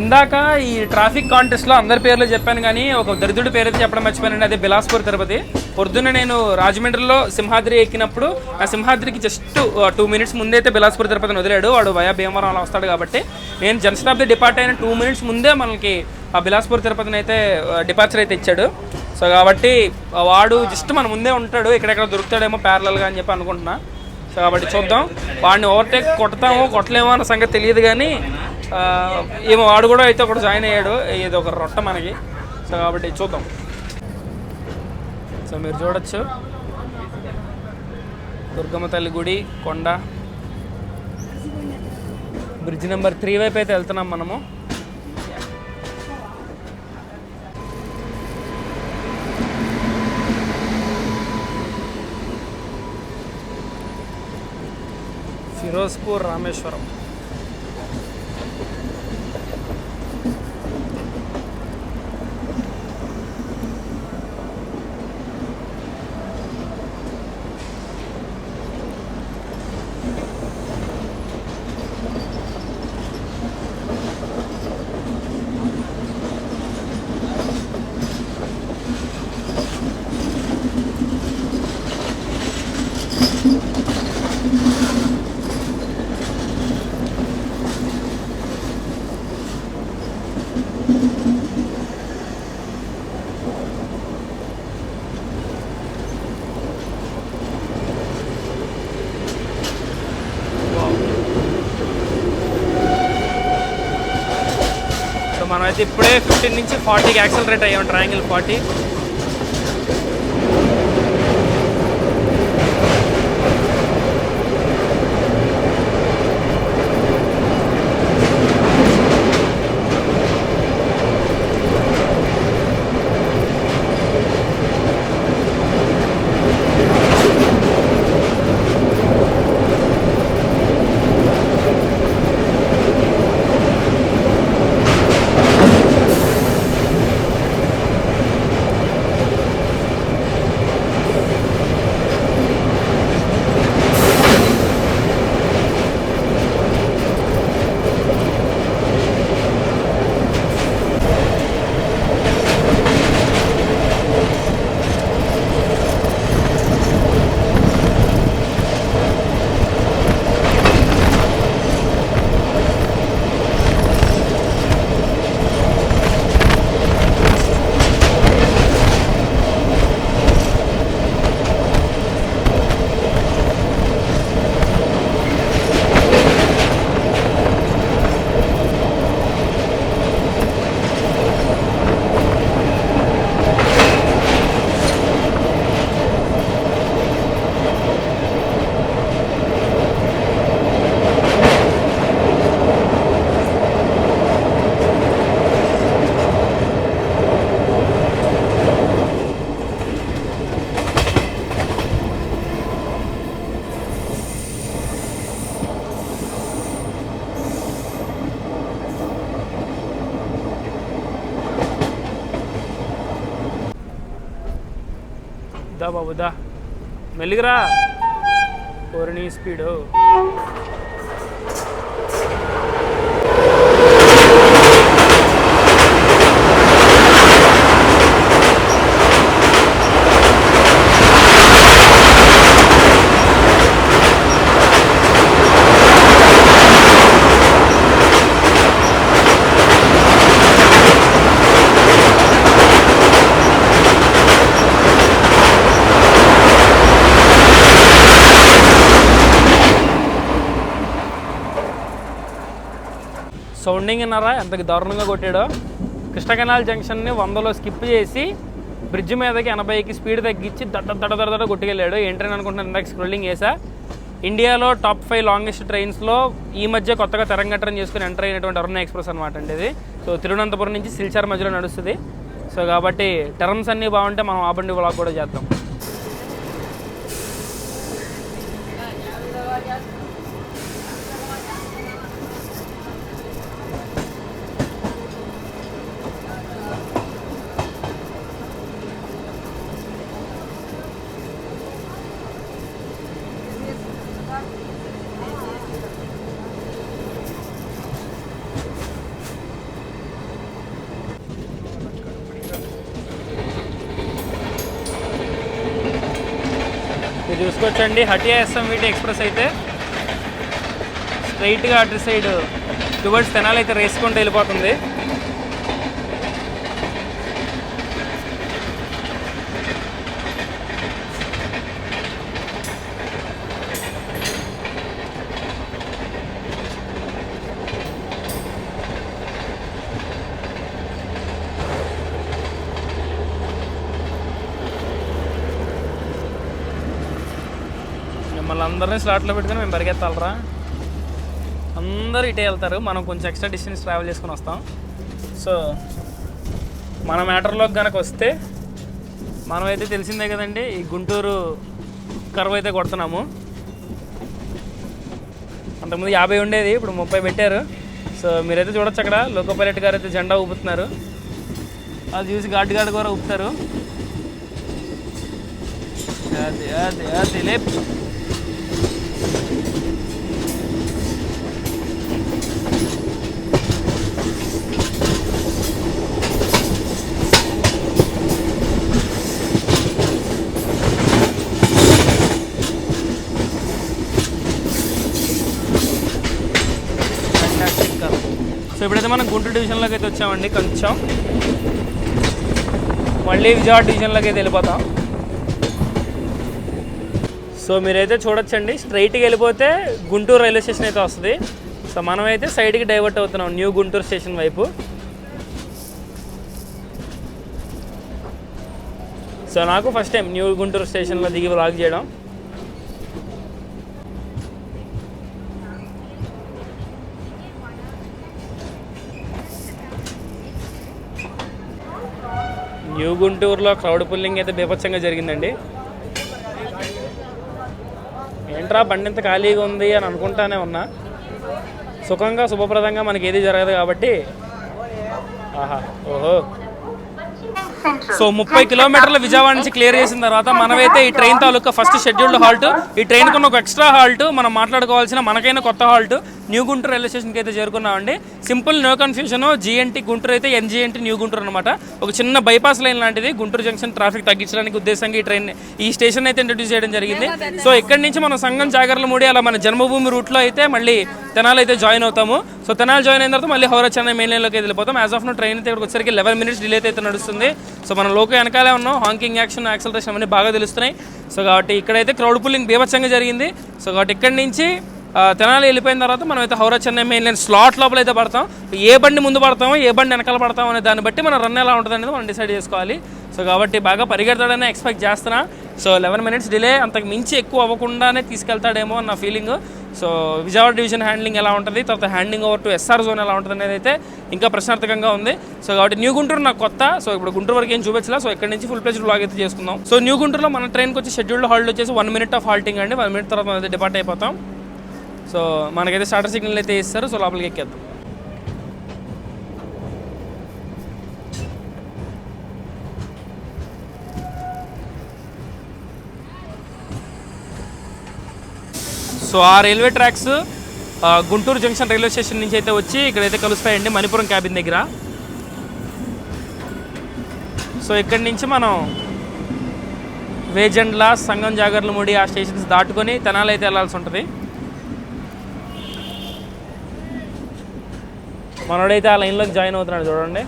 ఇందాక ఈ ట్రాఫిక్ కాంటెస్ట్లో అందరి పేర్లు చెప్పాను కానీ ఒక దరిద్రుడి పేరు అయితే చెప్పడం మర్చిపోయానండి, అదే బిలాస్పూర్ తిరుపతి. పొద్దున్న నేను రాజమండ్రిలో సింహాద్రి ఎక్కినప్పుడు ఆ సింహాద్రికి జస్ట్ 2 minutes ముందే అయితే బిలాస్పూర్ తిరుపతిని వదిలాడు. వాడు వయా భీమవరం అలా వస్తాడు కాబట్టి నేను జనశతాబ్ది డిపార్ట్ అయిన 2 minutes ముందే మనకి ఆ బిలాస్పూర్ తిరుపతిని అయితే డిపార్చర్ అయితే ఇచ్చాడు. సో సో కాబట్టి వాడు జస్ట్ మన ముందే ఉంటాడు, ఇక్కడెక్కడ దొరుకుతాడేమో ప్యారలల్గా అని చెప్పి అనుకుంటున్నా. సో కాబట్టి చూద్దాం, వాడిని ఓవర్టేక్ కొడతామో కొట్టలేమో అన్న సంగతి తెలియదు, కానీ ఏమో వాడు కూడా అయితే ఒకటి జాయిన్ అయ్యాడు, ఇది ఒక రొట్ట మనకి. సో కాబట్టి చూద్దాం. సో మీరు చూడొచ్చు దుర్గమ్మ తల్లి గుడి, కొండ, బ్రిడ్జ్ నెంబర్ 3 వైపు అయితే వెళ్తున్నాం మనము. ఫిరోజ్పూర్ రామేశ్వరం. మనమైతే ఇప్పుడే 15 నుంచి 40కి యాక్సలరేట్ అయ్యాం, ట్రయాంగిల్ 40. దా బాబు దా, మెల్లిగరా, ఓరిని స్పీడు. సౌండింగ్ అన్నారా ఎంతకి దారుణంగా కొట్టాడో. కృష్ణ కెనాల్ జంక్షన్ని 100లో స్కిప్ చేసి బ్రిడ్జ్ మీదకి 80కి స్పీడ్ తగ్గించి దడ కొట్టుకెళ్ళాడు. ఏంటని అనుకుంటున్నాను, ఇందాక స్క్రోలింగ్ చేసా. ఇండియాలో టాప్ 5 లాంగెస్ట్ ట్రైన్స్లో ఈ మధ్య కొత్తగా తెరంగట్రం చేసుకుని ఎంటర్ అయినటువంటి అరుణ ఎక్స్ప్రెస్ అనమాట అండి ఇది. సో తిరువనంతపురం నుంచి సిల్చార్ మధ్యలో నడుస్తుంది. సో కాబట్టి టర్మ్స్ అన్నీ బాగుంటే మనం ఆ బండి వ్లాగ్ కూడా చేద్దాం. చూసుకోవచ్చండి, హటియా ఎస్ఎంవిటి ఎక్స్ప్రెస్ అయితే స్ట్రైట్గా అటు సైడ్ టువర్డ్స్ తెనాలి అయితే రేసుకుంటూ వెళ్ళిపోతుంది. వాళ్ళందరినీ స్లాట్లో పెట్టుకుని మేము పరిగెత్తాలరా. అందరూ ఇటే వెళ్తారు, మనం కొంచెం ఎక్స్ట్రా డిస్టెన్స్ ట్రావెల్ చేసుకుని వస్తాం. సో మన మ్యాటర్లోకి కనుక వస్తే మనమైతే తెలిసిందే కదండి, ఈ గుంటూరు కర్వ్ అయితే కొడుతున్నాము. అంతకుముందు 50 ఉండేది, ఇప్పుడు 30 పెట్టారు. సో మీరైతే చూడొచ్చు అక్కడ లోకో పైలట్ గారు అయితే జెండా ఊపుతున్నారు. అది చూసి గార్డ్ కూడా ఊపుతారు. అది అది అది లేప్. సో ఇప్పుడైతే మనం గుంటూరు డివిజన్లోకి అయితే వచ్చామండి. కొంచెం మళ్ళీ విజయవాడ డివిజన్లోకి అయితే వెళ్ళిపోతాం. సో మీరైతే చూడొచ్చండి, స్ట్రైట్గా వెళ్ళిపోతే గుంటూరు రైల్వే స్టేషన్ అయితే వస్తుంది. సో మనమైతే సైడ్కి డైవర్ట్ అవుతున్నాం న్యూ గుంటూరు స్టేషన్ వైపు. సో నాకు ఫస్ట్ టైం న్యూ గుంటూరు స్టేషన్లో దిగి వ్లాగ్ చేయడం. న్యూ గుంటూరులో క్రౌడ్ పుల్లింగ్ అయితే బీభత్సంగా జరిగిందండి. ఏంట్రా బండి ఇంత ఖాళీగా ఉంది అని అనుకుంటానే ఉన్నా. సుఖంగా శుభప్రదంగా మనకి ఏది జరగదు కాబట్టి. ఆహా ఓహో. సో 30 కిలోమీటర్ల విజయవాడ నుంచి క్లియర్ చేసిన తర్వాత మనమైతే ఈ ట్రైన్ తాలూకా ఫస్ట్ షెడ్యూల్డ్ హాల్ట్, ఈ ట్రైన్కి ఉన్న ఒక ఎక్స్ట్రా హాల్ట్, మనం మాట్లాడుకోవాల్సిన మనకైనా కొత్త హాల్ట్ న్యూ గుంటూరు రైల్వే స్టేషన్కి అయితే చేరుకున్నామండి. Simple, no confusion. GNT Guntur అయితే ఎన్జీఎన్టీ న్యూ గుంటూరు అనమాట. ఒక చిన్న బైపాస్ లైన్ లాంటిది. గుంటూరు జంక్షన్ ట్రాఫిక్ తగ్గించడానికి ఉద్దేశంగా ఈ స్టేషన్ అయితే ఇంట్రడ్యూస్ చేయడం జరిగింది. సో ఇక్కడి నుంచి మనం సంగం జాగర్లమూడి అలా మన జన్మభూమి రూట్లో అయితే మళ్ళీ తెనాలి అయితే జాయిన్ అవుతాము. సో తెనాలి జాయిన్ అయిన తర్వాత మళ్ళీ హౌరా చెన్నై మెయిన్ లైన్లోకి వెళ్ళిపోతాం. యాజ్ ఆఫ్ నో ట్రైన్ అయితే ఇక్కడికి వచ్చరికి 11 minutes డిలే అయితే నడుస్తుంది. సో మనం లోకో వెనకాలే ఉన్నాం. హాంకింగ్ యాక్షన్, యాక్సలరేషన్ అవన్నీ బాగా తెలుస్తున్నాయి. సో కాబట్టి ఇక్కడైతే క్రౌడ్ పుల్లింగ్ బీభత్సంగా జరిగింది. సో కాబట్టి ఇక్కడి నుంచి తెనాలి వెళ్ళిపోయిన తర్వాత మనం అయితే Howrah Chennai main line slot లోపల అయితే పడతాం. ఏ బండి ముందు పడతామో ఏ బండి వెనకాల పడతామో అనే దాన్ని బట్టి మన రన్ ఎలా ఉంటుంది అనేది మనం డిసైడ్ చేసుకోవాలి. సో కాబట్టి బాగా పరిగెడతాడనే ఎక్స్పెక్ట్ చేస్తున్నా. సో 11 minutes డిలే, అంతకు మించి ఎక్కువ అవ్వకుండానే తీసుకెళ్తాడేమో అన్న feeling. So Vijayawada division handling ఎలా ఉంటుంది, తర్వాత handing over to SR zone ఎలా ఉంటుంది అనేది అయితే ఇంకా ప్రశ్నార్థకంగా ఉంది. సో కాబట్టి న్యూ గుంటూరు నాకు కొత్త. సో ఇప్పుడు గుంటూరు వరకు ఏం చూపించలా. సో ఇక్కడ నుంచి ఫుల్ ప్లేజ్ బ్లాగ్ అయితే చేసుకుందాం. సో న్యూ గుంటూరులో మన ట్రైన్కి వచ్చి షెడ్యూల్డ్ హాల్ట్ వచ్చేసి 1 minute ఆఫ్ హాల్టింగ్ అండి. 1 minute తర్వాత మనం డిపార్ట్ అయిపోతాం. సో మనకైతే స్టార్టర్ సిగ్నల్ అయితే ఇస్తారు. సో లోపలికి ఎక్కేద్దాం. సో ఆ railway tracks Guntur junction railway station నుంచి అయితే వచ్చి ఇక్కడైతే కలుస్తాయండి మణిపురం క్యాబిన్ దగ్గర. సో ఇక్కడి నుంచి మనం వేజండ్ల, సంగం జాగర్లమూడి ఆ స్టేషన్స్ దాటుకొని తెనాలి అయితే వెళ్ళాల్సి ఉంటుంది. మనోడైతే ఆ లైన్లోకి జాయిన్ అవుతున్నాడు చూడండి.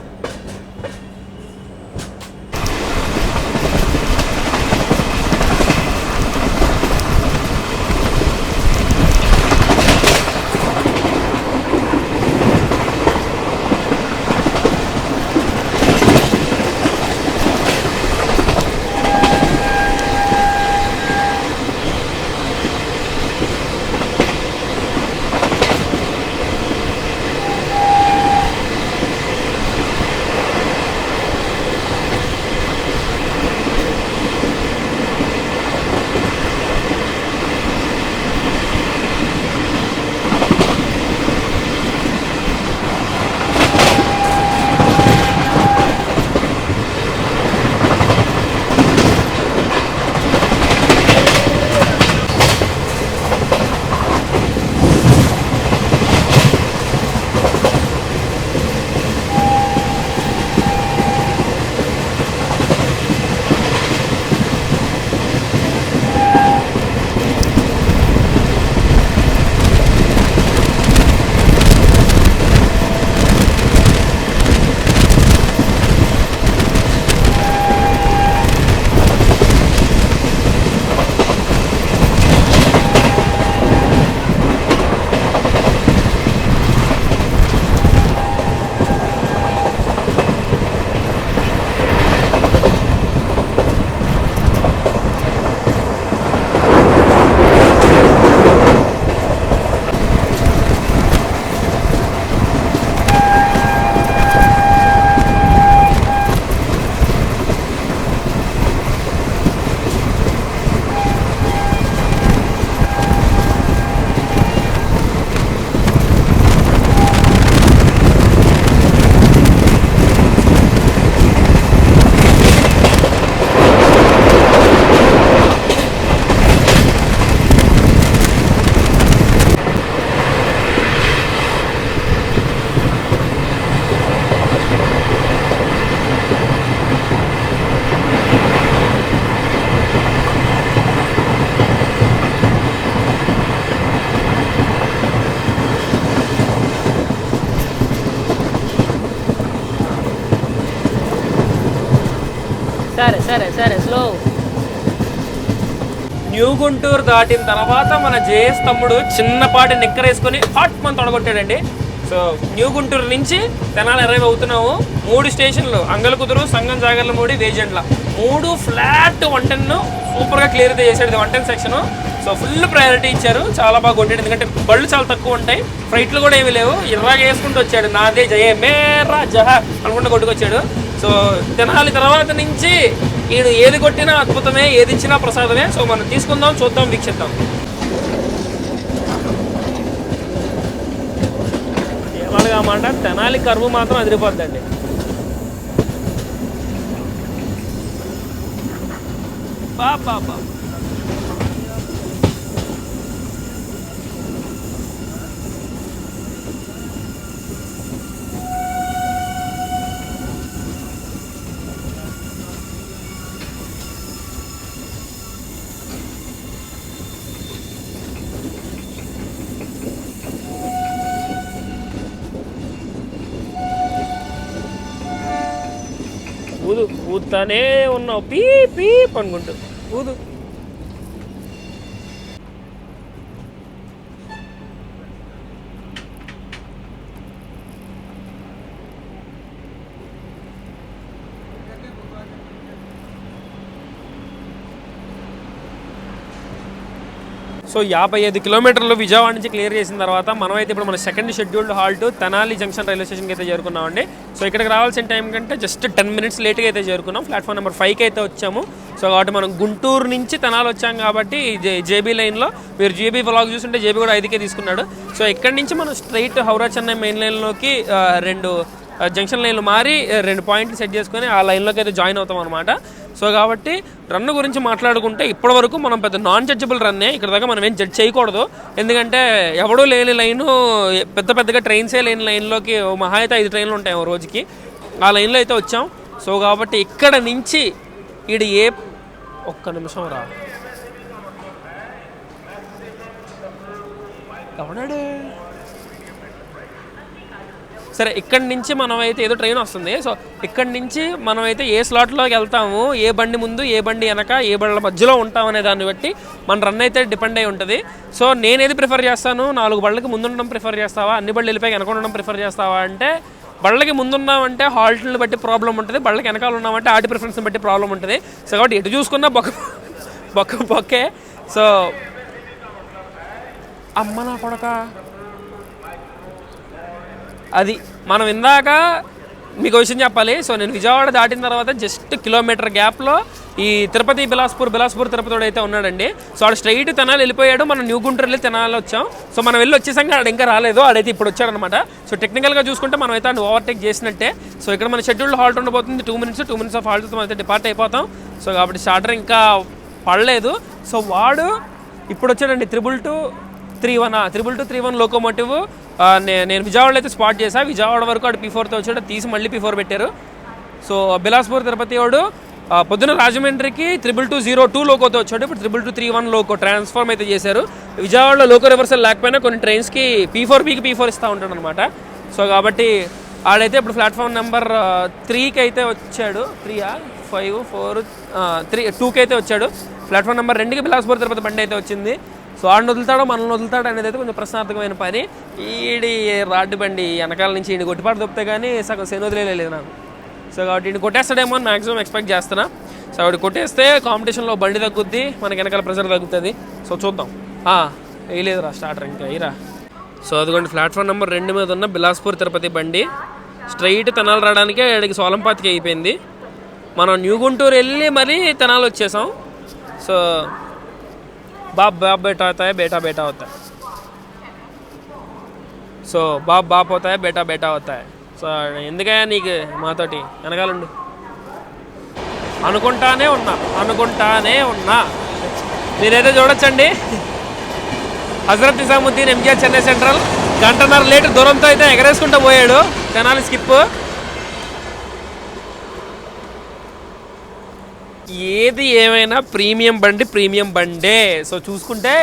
సరే సరే సరే స్లో. న్యూ గుంటూరు దాటిన తర్వాత మన జేఎస్ తమ్ముడు చిన్నపాటి నిక్కర్ వేసుకొని హాట్ మన తొడగొట్టాడండి. సో న్యూ గుంటూరు నుంచి తెనాలి అరైవ్ అవుతున్నాము. 3 స్టేషన్లు, అంగలకుదురు, సంగం జాగర్లమూడి, వేజెండ్ల, 3 ఫ్లాట్ 110 సూపర్గా క్లియర్ అయితే చేశాడు 110 సెక్షన్. సో ఫుల్ ప్రయారిటీ ఇచ్చారు, చాలా బాగా కొట్టాడు. ఎందుకంటే బళ్ళు చాలా తక్కువ ఉంటాయి, ఫ్లైట్లు కూడా ఏమీ లేవు. ఇర్రాగా వేసుకుంటూ వచ్చాడు, నాదే జయ మేరా జహా అనుకుంటూ కొట్టుకొచ్చాడు. సో తెనాలి తర్వాత నుంచి ఈడు ఏది కొట్టినా అద్భుతమే, ఏది ఇచ్చినా ప్రసాదమే. సో మనం తీసుకుందాం, చూద్దాం, వీక్షిద్దాం. ఏమనగా మాట తెనాలి కరువు మాత్రం అదిరిపోద్దండి. బాబా ఊదు, ఊదుతానే ఉన్నావు, పీ పీప్ అనుకుంటూ ఊదు. సో 55 కిలోమీటర్లు విజయవాడ నుంచి క్లియర్ చేసిన తర్వాత మనమైతే ఇప్పుడు మన second scheduled halt Tenali junction railway స్టేషన్కి అయితే చేరుకున్నామండి. సో ఇక్కడికి రావాల్సిన టైం కంటే జస్ట్ 10 మినిట్స్ లేట్గా అయితే చేరుకున్నాం. ప్లాట్ఫామ్ నెంబర్ 5కి అయితే వచ్చాము. సో కాబట్టి మనం గుంటూరు నుంచి తెనాలి వచ్చాం కాబట్టి జేబీ లైన్లో, మీరు జేబీ వ్లాగ్ చూస్తుంటే జేబీ కూడా 5కే తీసుకున్నాడు. సో ఇక్కడి నుంచి మనం స్ట్రైట్ హౌరా చెన్నై మెయిన్ లైన్లోకి 2 జంక్షన్ లైన్లు మారి 2 పాయింట్లు సెట్ చేసుకొని ఆ లైన్లోకి అయితే జాయిన్ అవుతాం అనమాట. సో కాబట్టి రన్ గురించి మాట్లాడుకుంటే ఇప్పటివరకు మనం పెద్ద నాన్ జడ్జబుల్ రన్నే. ఇక్కడ దాకా మనం ఏం జడ్జ్ చేయకూడదు, ఎందుకంటే ఎవడూ లేని లైను, పెద్దగా ట్రైన్సే లేని లైన్లోకి మహా అయితే 5 ట్రైన్లు ఉంటాయి రోజుకి, ఆ లైన్లో అయితే వచ్చాం. సో కాబట్టి ఇక్కడ నుంచి ఈడు ఒక్క నిమిషం రా ఎవడాడు. సరే, ఇక్కడి నుంచి మనమైతే ఏదో ట్రైన్ వస్తుంది. సో ఇక్కడి నుంచి మనమైతే ఏ స్లాట్లోకి వెళ్తాము, ఏ బండి ముందు, ఏ బండి వెనక, ఏ బండ్ల మధ్యలో ఉంటాం అనే దాన్ని బట్టి మన రన్ అయితే డిపెండ్ అయి ఉంటుంది. సో నేనేది ప్రిఫర్ చేస్తాను, 4 బళ్ళకి ముందు ఉండడం ప్రిఫర్ చేస్తావా, అన్ని బళ్ళు వెళ్ళిపోయి వెనక ఉండడం ప్రిఫర్ చేస్తావా అంటే, బళ్ళకి ముందున్నామంటే హాల్ట్ని బట్టి ప్రాబ్లం ఉంటుంది, బళ్ళకి వెనకాల ఉన్నామంటే ఆటి ప్రిఫరెన్స్ని బట్టి ప్రాబ్లం ఉంటుంది. సో కాబట్టి ఎటు చూసుకున్నా బొక్కే. సో అమ్మ నా కొడక, అది మనం ఇందాక మీకు విషయం చెప్పాలి. సో నేను విజయవాడ దాటిన తర్వాత జస్ట్ కిలోమీటర్ గ్యాప్లో ఈ తిరుపతి బిలాస్పూర్ తిరుపతి అయితే ఉన్నాడండి. సో ఆడు స్ట్రైట్ తెనాలి వెళ్ళిపోయాడు, మనం న్యూ గుంటూరు వెళ్ళి తెనాలి వచ్చాం. సో మనం వెళ్ళి వచ్చేసాం, ఆడు ఇంకా రాలేదు, ఆడైతే ఇప్పుడు వచ్చాడనమాట. సో టెక్నికల్గా చూసుకుంటే మనం అయితే ఓవర్టేక్ చేసినట్టే. సో ఇక్కడ మన షెడ్యూల్డ్ హాల్ట్ ఉండబోతుంది 2 మినిట్స్ ఆఫ్ హాల్ట్ మనం అయితే డిపార్ట్ అయిపోతాం. సో కాబట్టి స్టార్టర్ ఇంకా పడలేదు. సో వాడు ఇప్పుడు వచ్చాడండి 32231 లోకోమోటివ్. నేను విజయవాడలో అయితే స్పాట్ చేశాను. విజయవాడ వరకు ఆడు P4తో వచ్చాడు, తీసి మళ్ళీ P4 పెట్టారు. సో బిలాస్పూర్ తిరుపతి వాడు పొద్దున రాజమండ్రికి 22202 లోకోతో వచ్చాడు, ఇప్పుడు 22231 లోకో ట్రాన్స్ఫార్మ్ అయితే చేశారు. విజయవాడలో లోకో రివర్సల్ లేకపోయినా కొన్ని ట్రైన్స్కి P4Bకి P4 ఇస్తూ ఉంటాడు అనమాట. సో కాబట్టి ఆడైతే ఇప్పుడు ప్లాట్ఫామ్ నెంబర్ 3కి అయితే వచ్చాడు. 2కి అయితే వచ్చాడు. ప్లాట్ఫామ్ నెంబర్ 2కి బిలాస్పూర్ తిరుపతి బండి అయితే వచ్చింది. సో ఆడిని వదులుతాడో మనల్ని వదులుతాడో అనేది అయితే కొంచెం ప్రశ్నార్థకమైన పని. ఈడి రాడ్డు బండి వెనకాల నుంచి ఈయన కొట్టిపాటు దొప్పితే కానీ సగం శని వదిలేదు నాకు. సో కాబట్టి ఈయన కొట్టేస్తాడేమో అని మ్యాక్సిమం ఎక్స్పెక్ట్ చేస్తున్నా. సో ఆవిడ కొట్టేస్తే కాంపిటీషన్లో బండి తగ్గుద్ది, మనకి వెనకాల ప్రెషర్ తగ్గుతుంది. సో చూద్దాం. వేయలేదురా స్టార్టర్ ఇంకా ఇరా. సో అదిగోండి ప్లాట్ఫామ్ నెంబర్ 2 మీద ఉన్న బిలాస్పూర్ తిరుపతి బండి స్ట్రైట్ తెనాలి రావడానికే ఆడికి సోలంపాతికి అయిపోయింది. మనం న్యూ గుంటూరు వెళ్ళి మరీ తెనాలి వచ్చేసాం. సో बाप बेटा होता है, बेटा बेटा होता है. సో బాప్ होता है, बेटा बेटा होता है. సో ఎందుకయ్యా నీకు మాతోటి వెనకాలండు అనుకుంటానే ఉన్నా. మీరైతే చూడొచ్చండి, హజరత్ నిజాముద్దీన్ ఎంజిఆర్ చెన్నై సెంట్రల్ గంటన్నర లేట్ దూరంతో అయితే ఎగరేసుకుంటూ పోయాడు తెనాలి స్కిప్. ఏది ఏమైనా ప్రీమియం బండే. సో చూసుకుంటే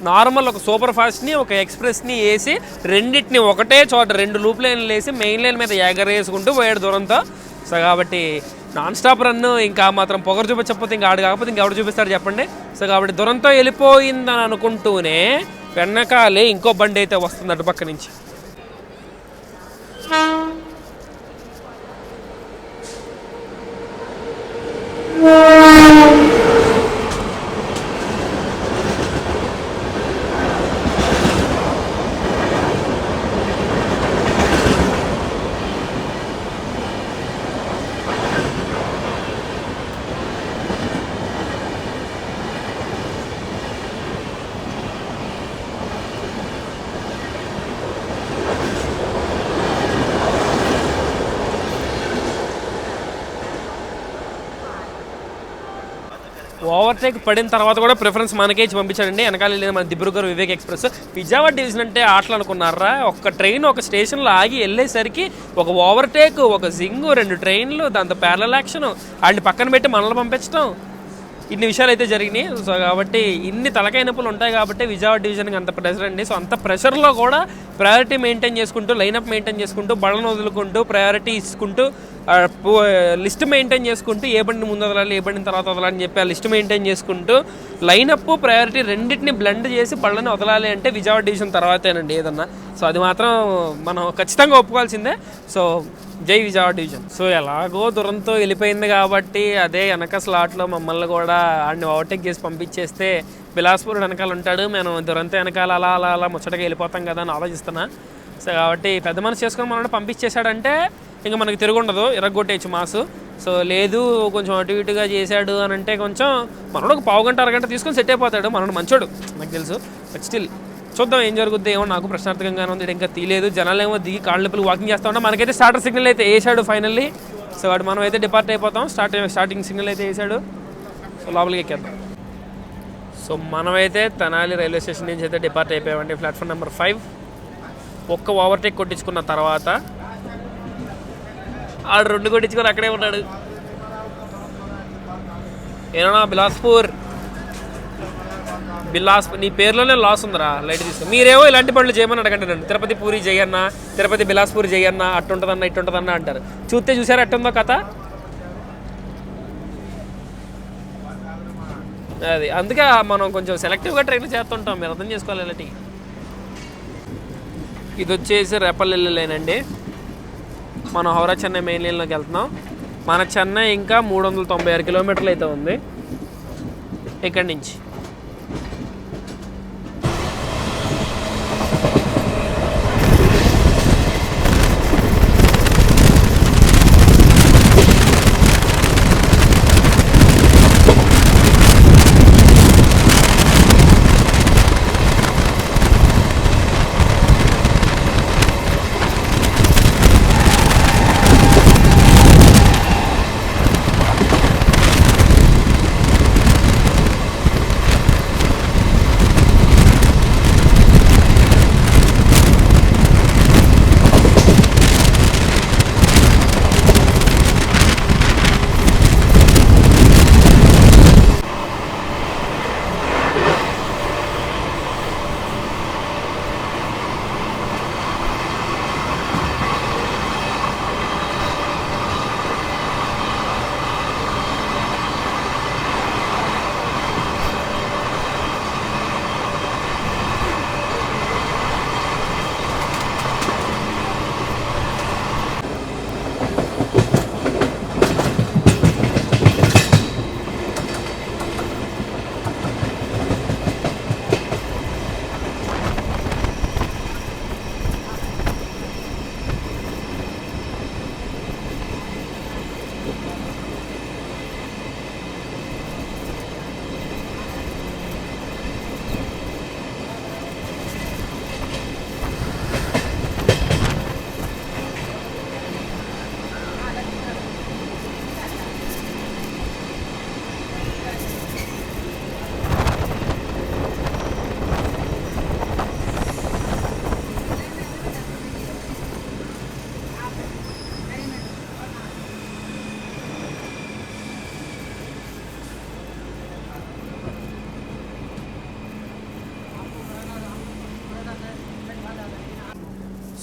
నార్మల్ ఒక సూపర్ ఫాస్ట్ని, ఒక ఎక్స్ప్రెస్ని వేసి రెండింటిని ఒకటే చోట 2 లూప్ లైన్లు వేసి మెయిన్ లైన్ మీద ఎగరేసుకుంటూ పోయాడు దూరంతో. సో కాబట్టి నాన్ స్టాప్ రన్, ఇంకా మాత్రం పొగరు చూపించకపోతే ఇంకా ఆడు కాకపోతే ఇంకెవడు చూపిస్తాడు చెప్పండి. సో కాబట్టి దురంతో వెళ్ళిపోయిందని అనుకుంటూనే వెనకాలే ఇంకో బండి అయితే వస్తుంది అటుపక్క నుంచి. ఓవర్టేక్ పడిన తర్వాత కూడా ప్రిఫరెన్స్ మనకే ఇచ్చి పంపించాడండి. వెనకాల లేదు మన దిబ్రూగర్ వివేక్ ఎక్స్ప్రెస్. విజయవాడ డివిజన్ అంటే ఆటలు అనుకున్నారా? ఒక ట్రైన్ ఒక స్టేషన్లో ఆగి వెళ్ళేసరికి ఒక ఓవర్టేక్, ఒక జింగు, 2 ట్రైన్లు, దాంతో ప్యారలల్ యాక్షన్, వాటిని పక్కన పెట్టి మనల్ని పంపించడం, ఇన్ని విషయాలు అయితే జరిగినాయి. సో కాబట్టి ఇన్ని తలకాయ నొప్పులు ఉంటాయి కాబట్టి విజయవాడ డివిజన్కి అంత ప్రెషర్ అండి. సో అంత ప్రెషర్లో కూడా ప్రయారిటీ మెయింటైన్ చేసుకుంటూ, లైనప్ మెయింటైన్ చేసుకుంటూ, బళ్ళను వదులుకుంటూ, ప్రయారిటీ ఇచ్చుకుంటూ, లిస్ట్ మెయింటైన్ చేసుకుంటూ, ఏ బండిని ముందు వదలాలి, ఏ బండిని తర్వాత వదలాలని చెప్పి ఆ లిస్ట్ మెయింటైన్ చేసుకుంటూ, లైనప్ ప్రయారిటీ రెండింటిని బ్లెండ్ చేసి బళ్ళని వదలాలి అంటే విజయవాడ డివిజన్ తర్వాతేనండి ఏదన్నా. సో అది మాత్రం మనం ఖచ్చితంగా ఒప్పుకోవాల్సిందే. సో జై విజయవాడ డివిజన్. సో ఎలాగో దురంతో వెళ్ళిపోయింది కాబట్టి అదే వెనక స్లాట్లో మమ్మల్ని కూడా ఆడిని ఓవర్టేక్ చేసి పంపించేస్తే బిలాస్పూర్ వెనకాల ఉంటాడు, మేము దురంతో వెనకాల అలా అలా అలా ముచ్చటగా వెళ్ళిపోతాం కదా అని ఆలోచిస్తున్నా. సో కాబట్టి పెద్ద మనసు చేసుకొని మనల్ని పంపించేశాడంటే ఇంకా మనకి తిరుగుండదు, ఇరగొట్టేయచ్చు మాసు. సో లేదు కొంచెం అటు ఇటుగా చేశాడు అని అంటే కొంచెం మనోడు ఒక పావు గంట అరగంట తీసుకొని సెట్ అయిపోతాడు. మనోడు మంచోడు నాకు తెలుసు. బట్ స్టిల్ చూద్దాం ఏం జరుగుద్ది. ఏమో నాకు ప్రశ్నార్థకంగానే ఉంది. ఇంకా తీయలేదు, జనాలు ఏమో దిగి కాళ్ళ నొప్పులు వాకింగ్ చేస్తూ ఉంటాం. మనకైతే స్టార్టర్ సిగ్నల్ అయితే వేసాడు ఫైనల్లీ. సో వాడు మనం అయితే డిపార్ట్ అయిపోతాం. స్టార్టింగ్ సిగ్నల్ అయితే వేసాడు. సో లోపలికి ఎక్కేద్దాం. సో మనమైతే తెనాలి రైల్వే స్టేషన్ నుంచి అయితే డిపార్ట్ అయిపోయామండి. ప్లాట్ఫామ్ నెంబర్ 5 ఒక్క ఓవర్టేక్ కొట్టించుకున్న తర్వాత ఆడు 2 కొట్టించుకొని అక్కడే ఉన్నాడు. ఏమన్నా బిలాస్పూర్ నీ పేరులోనే లాస్ ఉందిరా, లైట్ తీసుకో. మీరేమో ఇలాంటి పనులు చేయమని అడగండి నన్ను. తిరుపతి పూరి చేయన్న, తిరుపతి బిలాస్పూర్ చేయన్న, అట్టుంటుందన్న ఇట్టుంటుందన్న అంటారు. చూసారా అట్టుందో కథ. అది అందుకే మనం కొంచెం సెలెక్టివ్గా ట్రైన్ చేస్తుంటాం, మీరు అర్థం చేసుకోవాలి. ఇలాంటి ఇది వచ్చేసి రేపల్లెల్లి లైన్ అండి. మనం హౌరా చెన్నై మెయిన్ లైన్లోకి వెళ్తున్నాం. మన చెన్నై ఇంకా 396 కిలోమీటర్లు అయితే ఉంది ఇక్కడి నుంచి.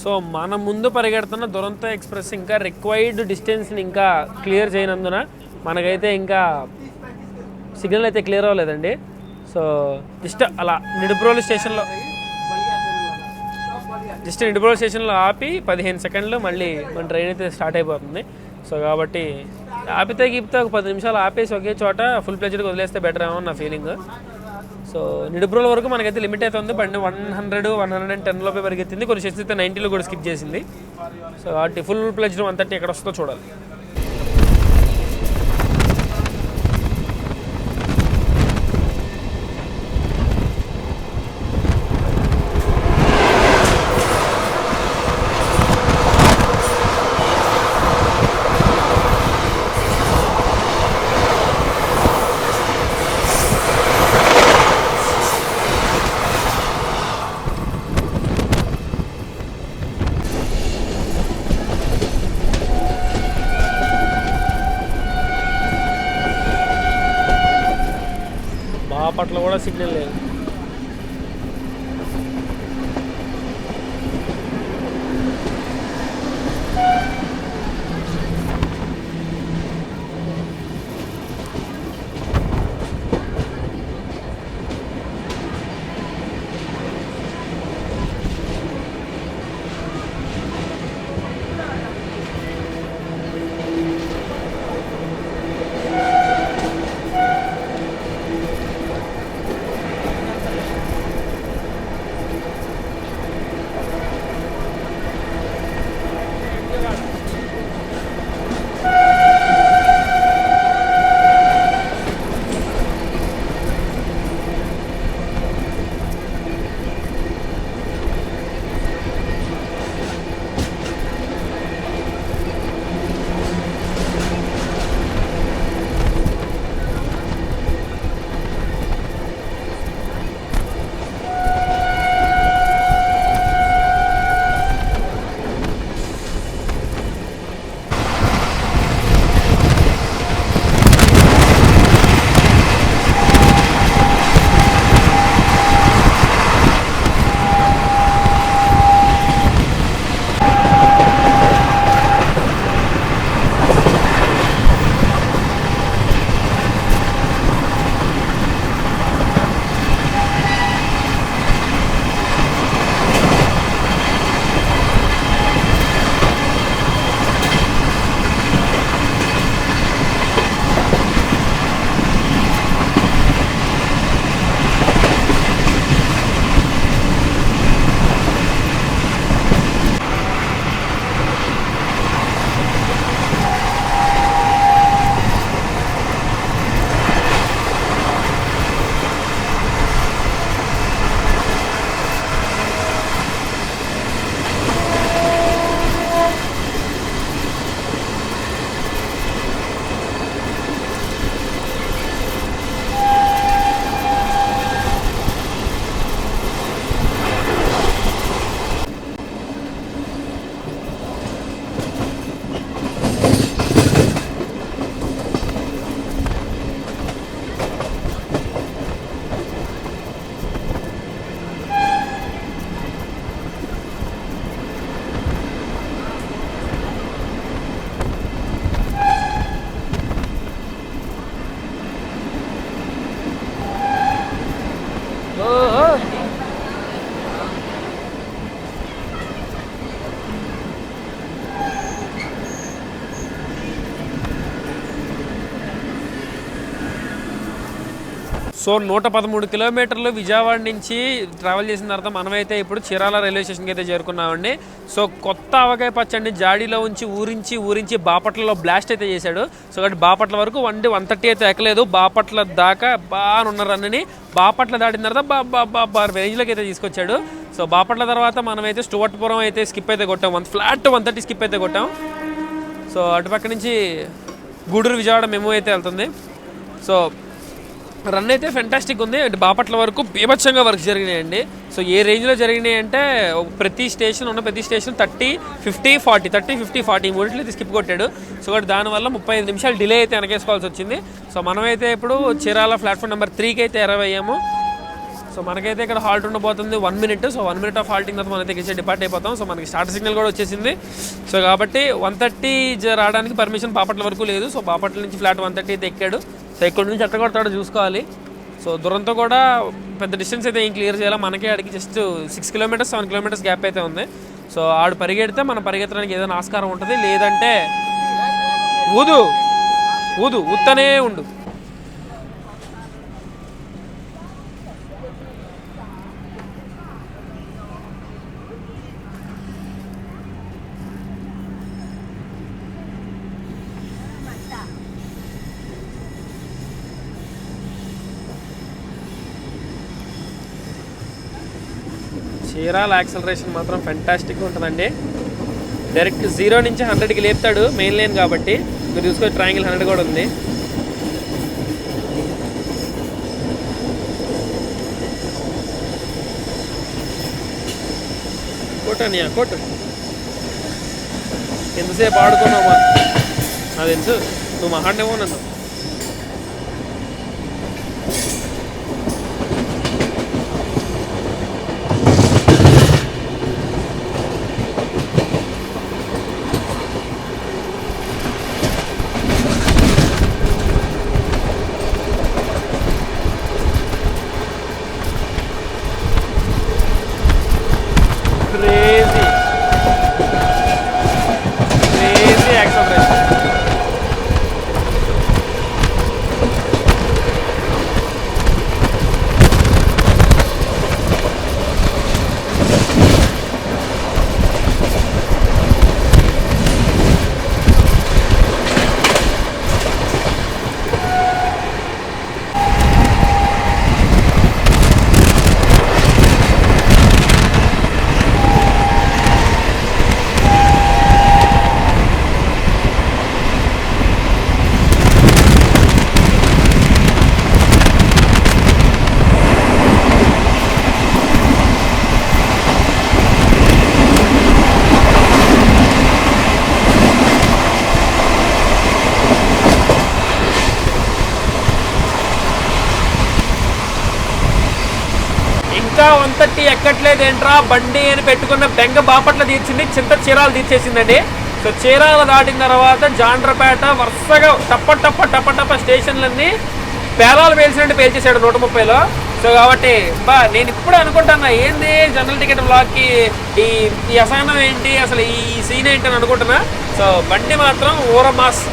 సో మన ముందు పరిగెడుతున్న దురంతో ఎక్స్ప్రెస్ ఇంకా రిక్వైర్డ్ డిస్టెన్స్ని ఇంకా క్లియర్ చేయనందున మనకైతే ఇంకా సిగ్నల్ అయితే క్లియర్ అవ్వలేదండి. సో జస్ట్ అలా నిడుబ్రోలు స్టేషన్లో ఆపి 15 సెకండ్లు మళ్ళీ మన ట్రైన్ అయితే స్టార్ట్ అయిపోతుంది. సో కాబట్టి ఆపితే గీపితే ఒక 10 నిమిషాలు ఆపేసి ఒకే చోట ఫుల్ ప్లెజర్గా వదిలేస్తే బెటర్ ఏమో నా ఫీలింగ్. సో నిడుబ్రోల వరకు మనకైతే లిమిట్ అయితే ఉంది. బండి 100-110 లోపే పరిగెత్తింది. కొన్ని సెట్స్ అయితే 90లో కూడా స్కిప్ చేసింది. సో కాబట్టి ఫుల్ ప్లెజర్ 130 ఎక్కడ వస్తుందో చూడాలి. బాపట్ల కూడా సిగ్నల్ లేదు. సో 113 కిలోమీటర్లు విజయవాడ నుంచి ట్రావెల్ చేసిన తర్వాత మనమైతే ఇప్పుడు చీరాల రైల్వే స్టేషన్కి అయితే చేరుకున్నామండి. సో కొత్త ఆవకాయ పచ్చడిని జాడీలో ఉంచి ఊరించి బాపట్లలో బ్లాస్ట్ అయితే చేశాడు. సో కాబట్టి బాపట్ల వరకు 130 అయితే ఎక్కలేదు. బాపట్ల దాకా బాగా రన్నని బాపట్ల దాటిన తర్వాత రేంజ్లోకి అయితే తీసుకొచ్చాడు. సో బాపట్ల తర్వాత మనమైతే స్టువర్ట్పురం అయితే స్కిప్ అయితే కొట్టాం. ఫ్లాట్ 130 స్కిప్ అయితే కొట్టాం. సో అటుపక్క నుంచి గూడూరు విజయవాడ మెమో అయితే వెళ్తుంది. సో రన్ అయితే ఫెంటాస్టిక్ ఉంది. బాపట్ల వరకు బీభత్సంగా వర్క్ జరిగినాయండి. సో ఏ రేంజ్లో జరిగినాయి అంటే ప్రతి స్టేషన్ 30, 50, 40 మూడింటిలో స్కిప్ కొట్టాడు. సో దానివల్ల 35 నిమిషాలు డిలే అయితే వెనకేసుకోవాల్సి వచ్చింది. సో మనమైతే ఇప్పుడు చీరాల ప్లాట్ఫామ్ నెంబర్ 3కి అయితే అరైవ్ అయ్యాము. సో సో మనకైతే ఇక్కడ హాల్ట్ ఉండబోతుంది 1 minute. So 1 minute of halting తర్వాత మనైతే ఇక్కడ డిపార్ట్ అయిపోతాం. సో మనకి స్టార్ట్ సిగ్నల్ కూడా వచ్చేసింది. సో కాబట్టి 130 రావడానికి పర్మిషన్ బాపట్ల వరకు లేదు. సో బాపట్ల నుంచి ఫ్లాట్ 130 అయితే ఎక్కాడు. సో ఇక్కడ నుంచి ఎట్ట కొడతాడో చూసుకోవాలి. సో దూరంతో కూడా పెద్ద డిస్టెన్స్ అయితే ఏం క్లియర్ చేయాలి. మనకే ఆడికి జస్ట్ 6 kilometers 7 kilometers గ్యాప్ అయితే ఉంది. సో ఆడు పరిగెడితే మనం పరిగెత్తడానికి ఏదైనా ఆస్కారం ఉంటుంది, లేదంటే ఊతనే ఉండు. చీరాల యాక్సలరేషన్ మాత్రం ఫెంటాస్టిక్గా ఉంటుందండి. డైరెక్ట్ 0 నుంచి 100కి లేపుతాడు, మెయిన్ లైన్ కాబట్టి. మీరు చూసుకోవచ్చు ట్రయాంగిల్ 100 కూడా ఉంది. కోటనియా కోట ఎంతసేపు ఆడుకున్నావా నాకు తెలుసు, నువ్వు మహాండేమో నన్ను. ఇంకా 130 ఎక్కట్లేదు ఏంట్రా బండి అని పెట్టుకున్న బెంగ బాపట్ల తీర్చింది, చింత చీరాలు తీర్చేసిందండి. సో చీరాలు దాటిన తర్వాత జాండ్రపేట వరుసగా టప్ప స్టేషన్లన్నీ పేలాలు పేల్చినట్టు పేల్చేసాడు 130లో. సో కాబట్టి నేను ఇప్పుడు అనుకుంటున్నా ఏంది జనరల్ టికెట్ బ్లాక్కి ఈ అసహనం ఏంటి, అసలు ఈ సీన్ ఏంటి అని అనుకుంటున్నా. సో బండి మాత్రం ఊరమాస్.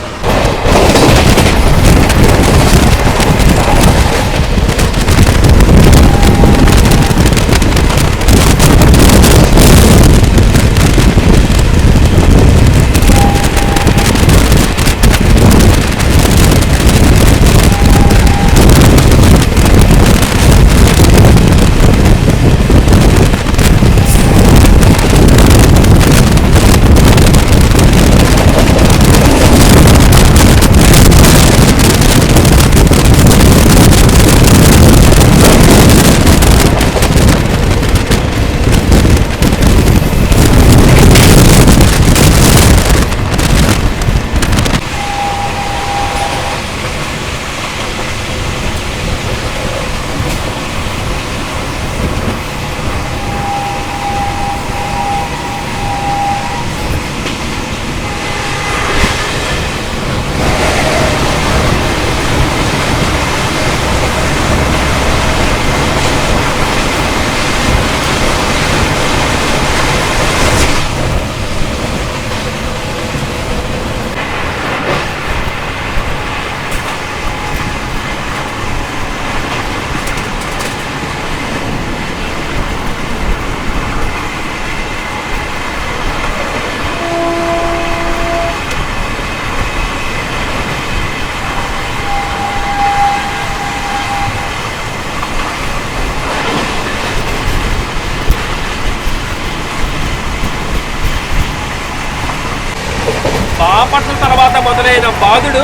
బాపట్ల తర్వాత మొదలైన బాధుడు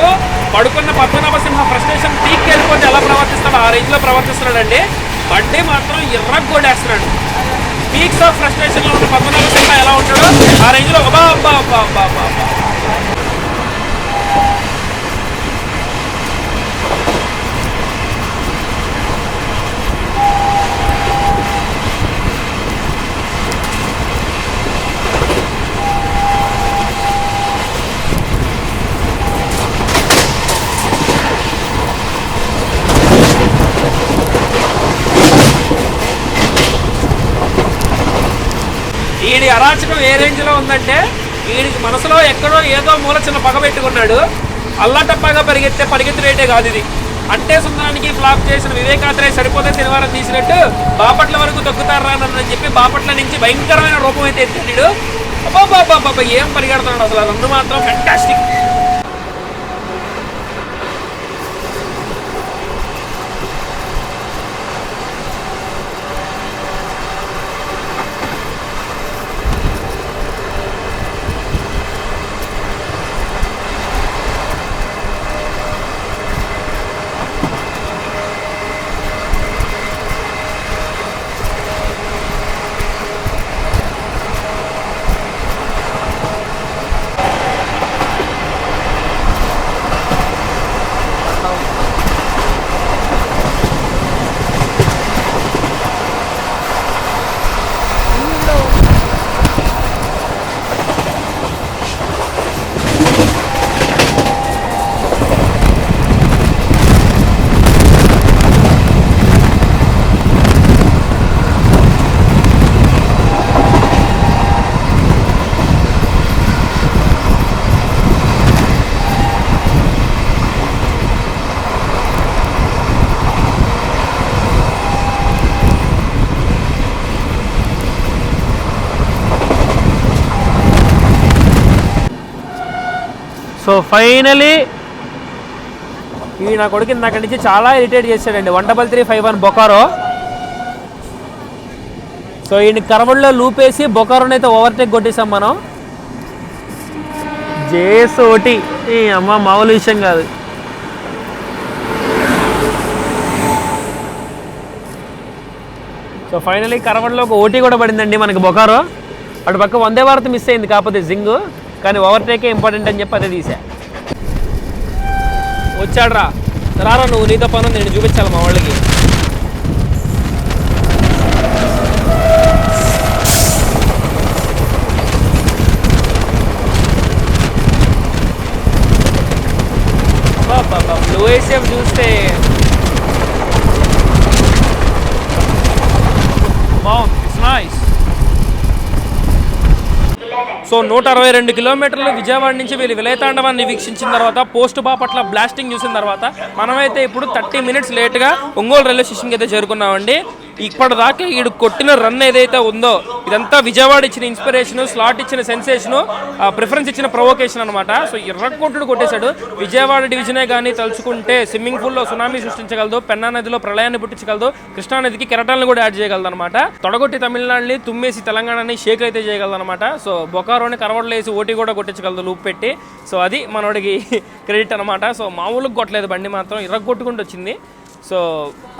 పడుకున్న పద్మనాభసింహ ఫ్రస్ట్రేషన్ పీక్ వెళ్ళిపోతే ఎలా ప్రవర్తిస్తాడు ఆ రేంజ్లో ప్రవర్తిస్తున్నాడండి. బండి మాత్రం ఎర్రగొడేస్తున్నాడు. పీక్స్ ఆఫ్ ఫ్రస్ట్రేషన్లో ఉన్న పద్మనాభసింహ ఎలా ఉంటాడో ఆ రేంజ్లో వీడి అరాచకం ఏ రేంజ్లో ఉందంటే వీడికి మనసులో ఎక్కడో ఏదో మూల చిన్న పగ పెట్టుకున్నాడు. అల్లాటప్పగా పరిగెత్తి రేటే కాదు ఇది. అంటే సుందరానికి ఫ్లాప్ చేసిన వివేకాత్రే సరిపోతే శనివారం తీసినట్టు బాపట్ల వరకు తొక్కుతారా అని చెప్పి బాపట్ల నుంచి భయంకరమైన రూపం అయితే ఎత్తాడు. అబ్బాబ్బాబ్బా ఏం పరిగెడుతున్నాడు అసలు. నన్ను మాత్రం ఫ్యాంటాస్టిక్. సో ఫైనలీ ఈ నా కొడుకు ఇందాక నుంచి చాలా ఇరిటేట్ చేశాడండి. 13351 బొకారో. సో ఈయన కరవల్లో లూపేసి బొకారోని అయితే ఓవర్టేక్ కొట్టేసాం మనం. జేసోటి ఈ అమ్మ మామూలు విషయం కాదు. సో ఫైనలీ కరవల్లో ఒక ఓటీ కూడా పడిందండి మనకి బొకారో. అటు పక్క వందే భారత్ మిస్ అయింది కాకపోతే జింగ్, కానీ ఓవర్టేకే ఇంపార్టెంట్ అని చెప్పి అదే తీసా. వచ్చాడు రారా నువ్వు, నీతో పని నేను చూపించాలి మా వాళ్ళకి. బ్లూ ఏసీఎఫ్ చూస్తే ఇట్స్ నైస్. సో 162 కిలోమీటర్లు విజయవాడ నుంచి వీళ్ళు విలయతాండవాన్ని వీక్షించిన తర్వాత పోస్ట్ బాపట్ల బ్లాస్టింగ్ చూసిన తర్వాత మనమైతే ఇప్పుడు 30 మినిట్స్ లేట్గా ఒంగోలు రైల్వే స్టేషన్కి అయితే చేరుకున్నామండి. ఇప్పటిదాకా వీడు కొట్టిన రన్ ఏదైతే ఉందో ఇదంతా విజయవాడ ఇచ్చిన ఇన్స్పిరేషను, స్లాట్ ఇచ్చిన సెన్సేషను, ప్రిఫరెన్స్ ఇచ్చిన ప్రొవోకేషన్ అనమాట. సో ఎర్రకొట్టుడు కొట్టేశాడు. విజయవాడ డివిజనే కానీ తలుచుకుంటే స్విమ్మింగ్ పూల్లో సునామీ సృష్టించగలదు, పెన్నా నదిలో ప్రళయాన్ని పుట్టించగలదు, కృష్ణానదికి కెరటాలను కూడా యాడ్ చేయగలదు అనమాట. తొడగొట్టి తమిళనాడుని, తుమ్మేసి తెలంగాణని షేక్ అయితే చేయగలదు అనమాట. సో బొకారోని కరవడలో వేసి ఓటీ కూడా కొట్టించగలదు లూప్ పెట్టి. సో అది మనోడికి క్రెడిట్ అనమాట. సో మామూలుగా కొట్టలేదు, బండి మాత్రం ఇర్రగొట్టుకుంటూ వచ్చింది. సో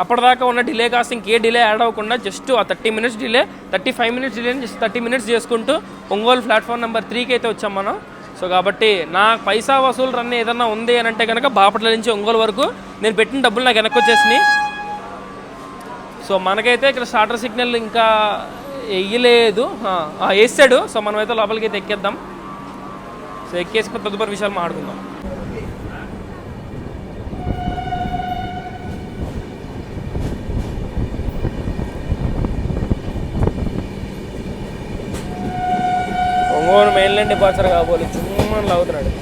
అప్పటిదాకా ఉన్న డిలే కాస్త ఇంకే డిలే యాడ్ అవ్వకుండా జస్ట్ ఆ 30 minutes delay, 35 minutes delay just 30 minutes చేసుకుంటూ ఒంగోలు ప్లాట్ఫామ్ నెంబర్ 3కి అయితే వచ్చాం మనం. సో కాబట్టి నా పైసా వసూలు రన్ ఏదన్నా ఉంది అని అంటే కనుక బాపట్ల నుంచి ఒంగోలు వరకు నేను పెట్టిన డబ్బులు నాకు వెనక్కి వచ్చేసినాయి. సో మనకైతే ఇక్కడ స్టార్టర్ సిగ్నల్ ఇంకా వేయలేదు, వేసాడు. సో మనమైతే లోపలికి అయితే ఎక్కేద్దాం. సో ఎక్కేసుకుని తదుపరి విషయాలు మాట్లాడుకుందాం. ఒంగోలు మెయిన్లైన్ డిపార్చర్ కాబోలు చుమ్మని లాగుతున్నాడు.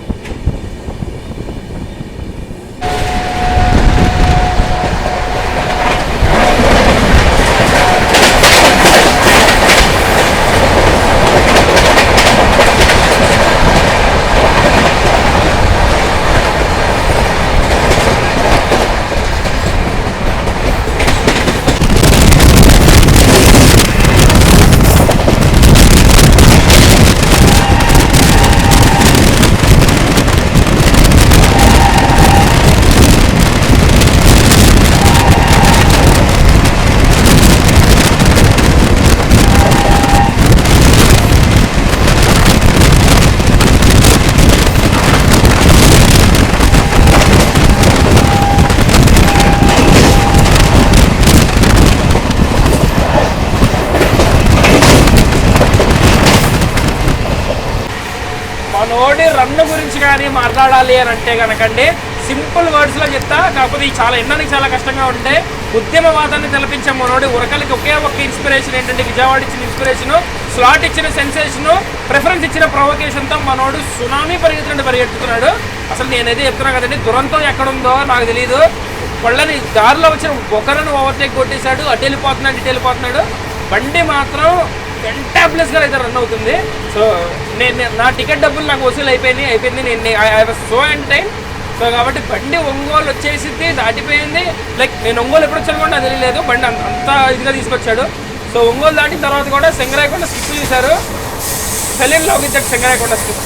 మనోడి రన్ను గురించి కానీ మాట్లాడాలి అని అంటే కనుకండి, సింపుల్ వర్డ్స్లో చెప్తా, కాకపోతే ఇది చాలా ఎన్నడానికి చాలా కష్టంగా ఉంటే ఉద్యమవాదాన్ని తలపించే మనోడు ఉరకలకి ఒకే ఒక్క ఇన్స్పిరేషన్ ఏంటంటే విజయవాడ ఇచ్చిన ఇన్స్పిరేషను, స్లాట్ ఇచ్చిన సెన్సేషను, ప్రిఫరెన్స్ ఇచ్చిన ప్రొవకేషన్తో మనోడు సునామీ పరిగెత్తుతున్నాడు. అసలు నేనైతే చెప్తున్నా కదండి, దురంతం ఎక్కడుందో నాకు తెలియదు. వాళ్ళని దారిలో వచ్చిన ఒకరిని ఓవర్టేక్ కొట్టేశాడు, అటు వెళ్ళిపోతున్నాడు. బండి మాత్రం ఫెంటాబ్లెస్గా అయితే రన్ అవుతుంది. సో నేను నా టికెట్ డబ్బులు నాకు వసూలు అయిపోయింది. I was so entertain. So కాబట్టి బండి ఒంగోలు వచ్చేసింది, దాటిపోయింది. లైక్ నేను ఒంగోలు ఎప్పుడు వచ్చాను కూడా నాకు తెలియలేదు, బండి అంత ఇదిగా తీసుకొచ్చాడు. సో ఒంగోలు దాటిన తర్వాత కూడా సింగరాయకొండ స్కిప్ చూశారు. Fell in love with that Singarayakonda skip.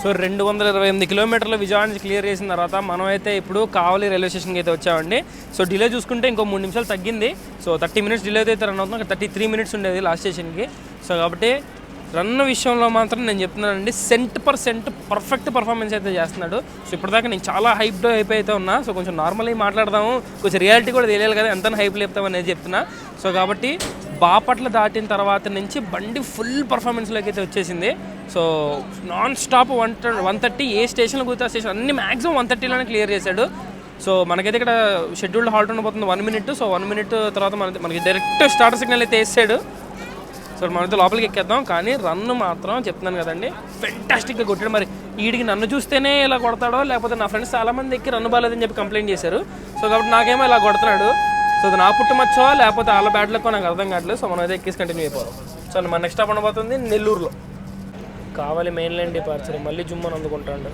So 228 కిలోమీటర్ల విజయవాడ నుంచి క్లియర్ చేసిన తర్వాత మనమైతే ఇప్పుడు కావలి రైల్వే స్టేషన్కి అయితే వచ్చామండి. సో డిలే చూసుకుంటే ఇంకో 3 నిమిషాలు తగ్గింది. సో 30 మినిట్స్ డిలే అయితే రన్ అవుతుంది. 33 మినిట్స్ ఉండేది లాస్ట్ స్టేషన్కి. సో కాబట్టి రన్ విషయంలో మాత్రం నేను చెప్తున్నానండి, 100% పర్ఫెక్ట్ పర్ఫార్మెన్స్ అయితే చేస్తున్నాడు. సో ఇప్పటిదాకా నేను చాలా హైప్డ్ అయితే ఉన్నా. సో కొంచెం నార్మల్గా మాట్లాడదాము, కొంచెం రియాలిటీ కూడా తెలియాలి కదా, ఎంత హైప్ లేపుతాం అనేది చెప్తున్నా. సో కాబట్టి బాపట్ల దాటిన తర్వాత నుంచి బండి ఫుల్ పర్ఫార్మెన్స్లోకి అయితే వచ్చేసింది. సో నాన్ స్టాప్ 130 ఏ స్టేషన్లో కూర్చో స్టేషన్ అన్ని మ్యాక్సిమం 130లోనే క్లియర్ చేశాడు. సో మనకైతే ఇక్కడ షెడ్యూల్డ్ హాల్ట్ ఉండబోతుంది 1 మినిట్. సో 1 మినిట్ తర్వాత మనకి డైరెక్ట్ స్టార్టర్ సిగ్నల్ అయితే వేసాడు. సో మనతో లోపలికి ఎక్కేద్దాం. కానీ రన్ మాత్రం చెప్తున్నాను కదండి, ఫెంటాస్టిక్గా కొట్టాడు. మరి వీడికి నన్ను చూస్తేనే ఇలా కొడతాడో, లేకపోతే నా ఫ్రెండ్స్ చాలామంది ఎక్కి రన్ బాలేదని చెప్పి కంప్లైంట్ చేశారు. సో కాబట్టి నాకేమో ఇలా కొడుతున్నాడు. సో అది నా పుట్టుమచ్చో లేకపోతే వాళ్ళ బ్యాడ్ లక్కో నాకు అర్థం కావట్లేదు. సో మనం అయితే ఎక్కేసి కంటిన్యూ అయిపోవాలి. సో మన నెక్స్ట్ స్టాప్ ఉండబోతుంది నెల్లూరులో. కావాలి మెయిన్ లైన్ డిపార్చర్, మళ్ళీ జుమ్మని అందుకుంటాడు.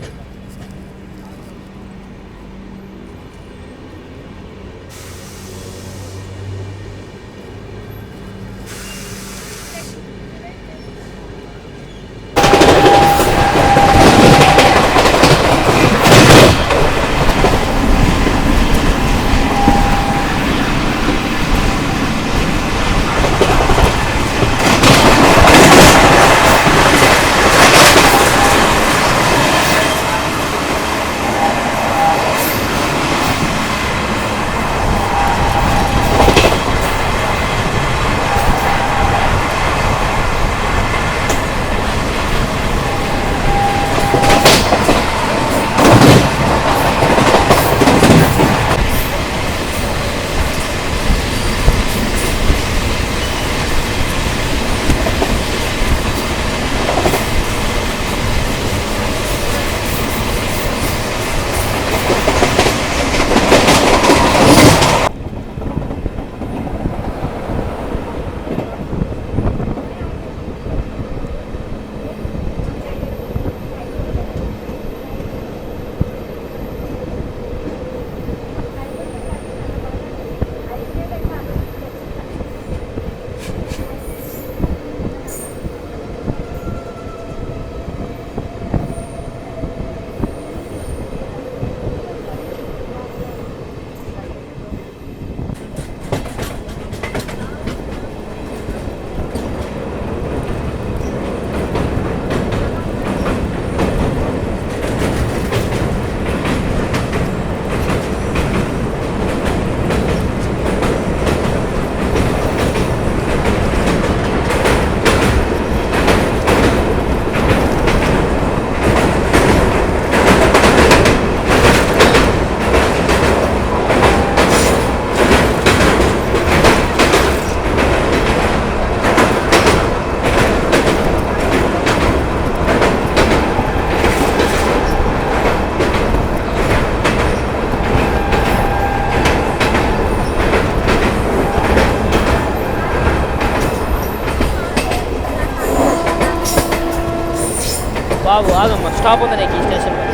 బాబు ఆగమ్మ, స్టాప్ ఉంది నీకు ఈ స్టేషన్లో.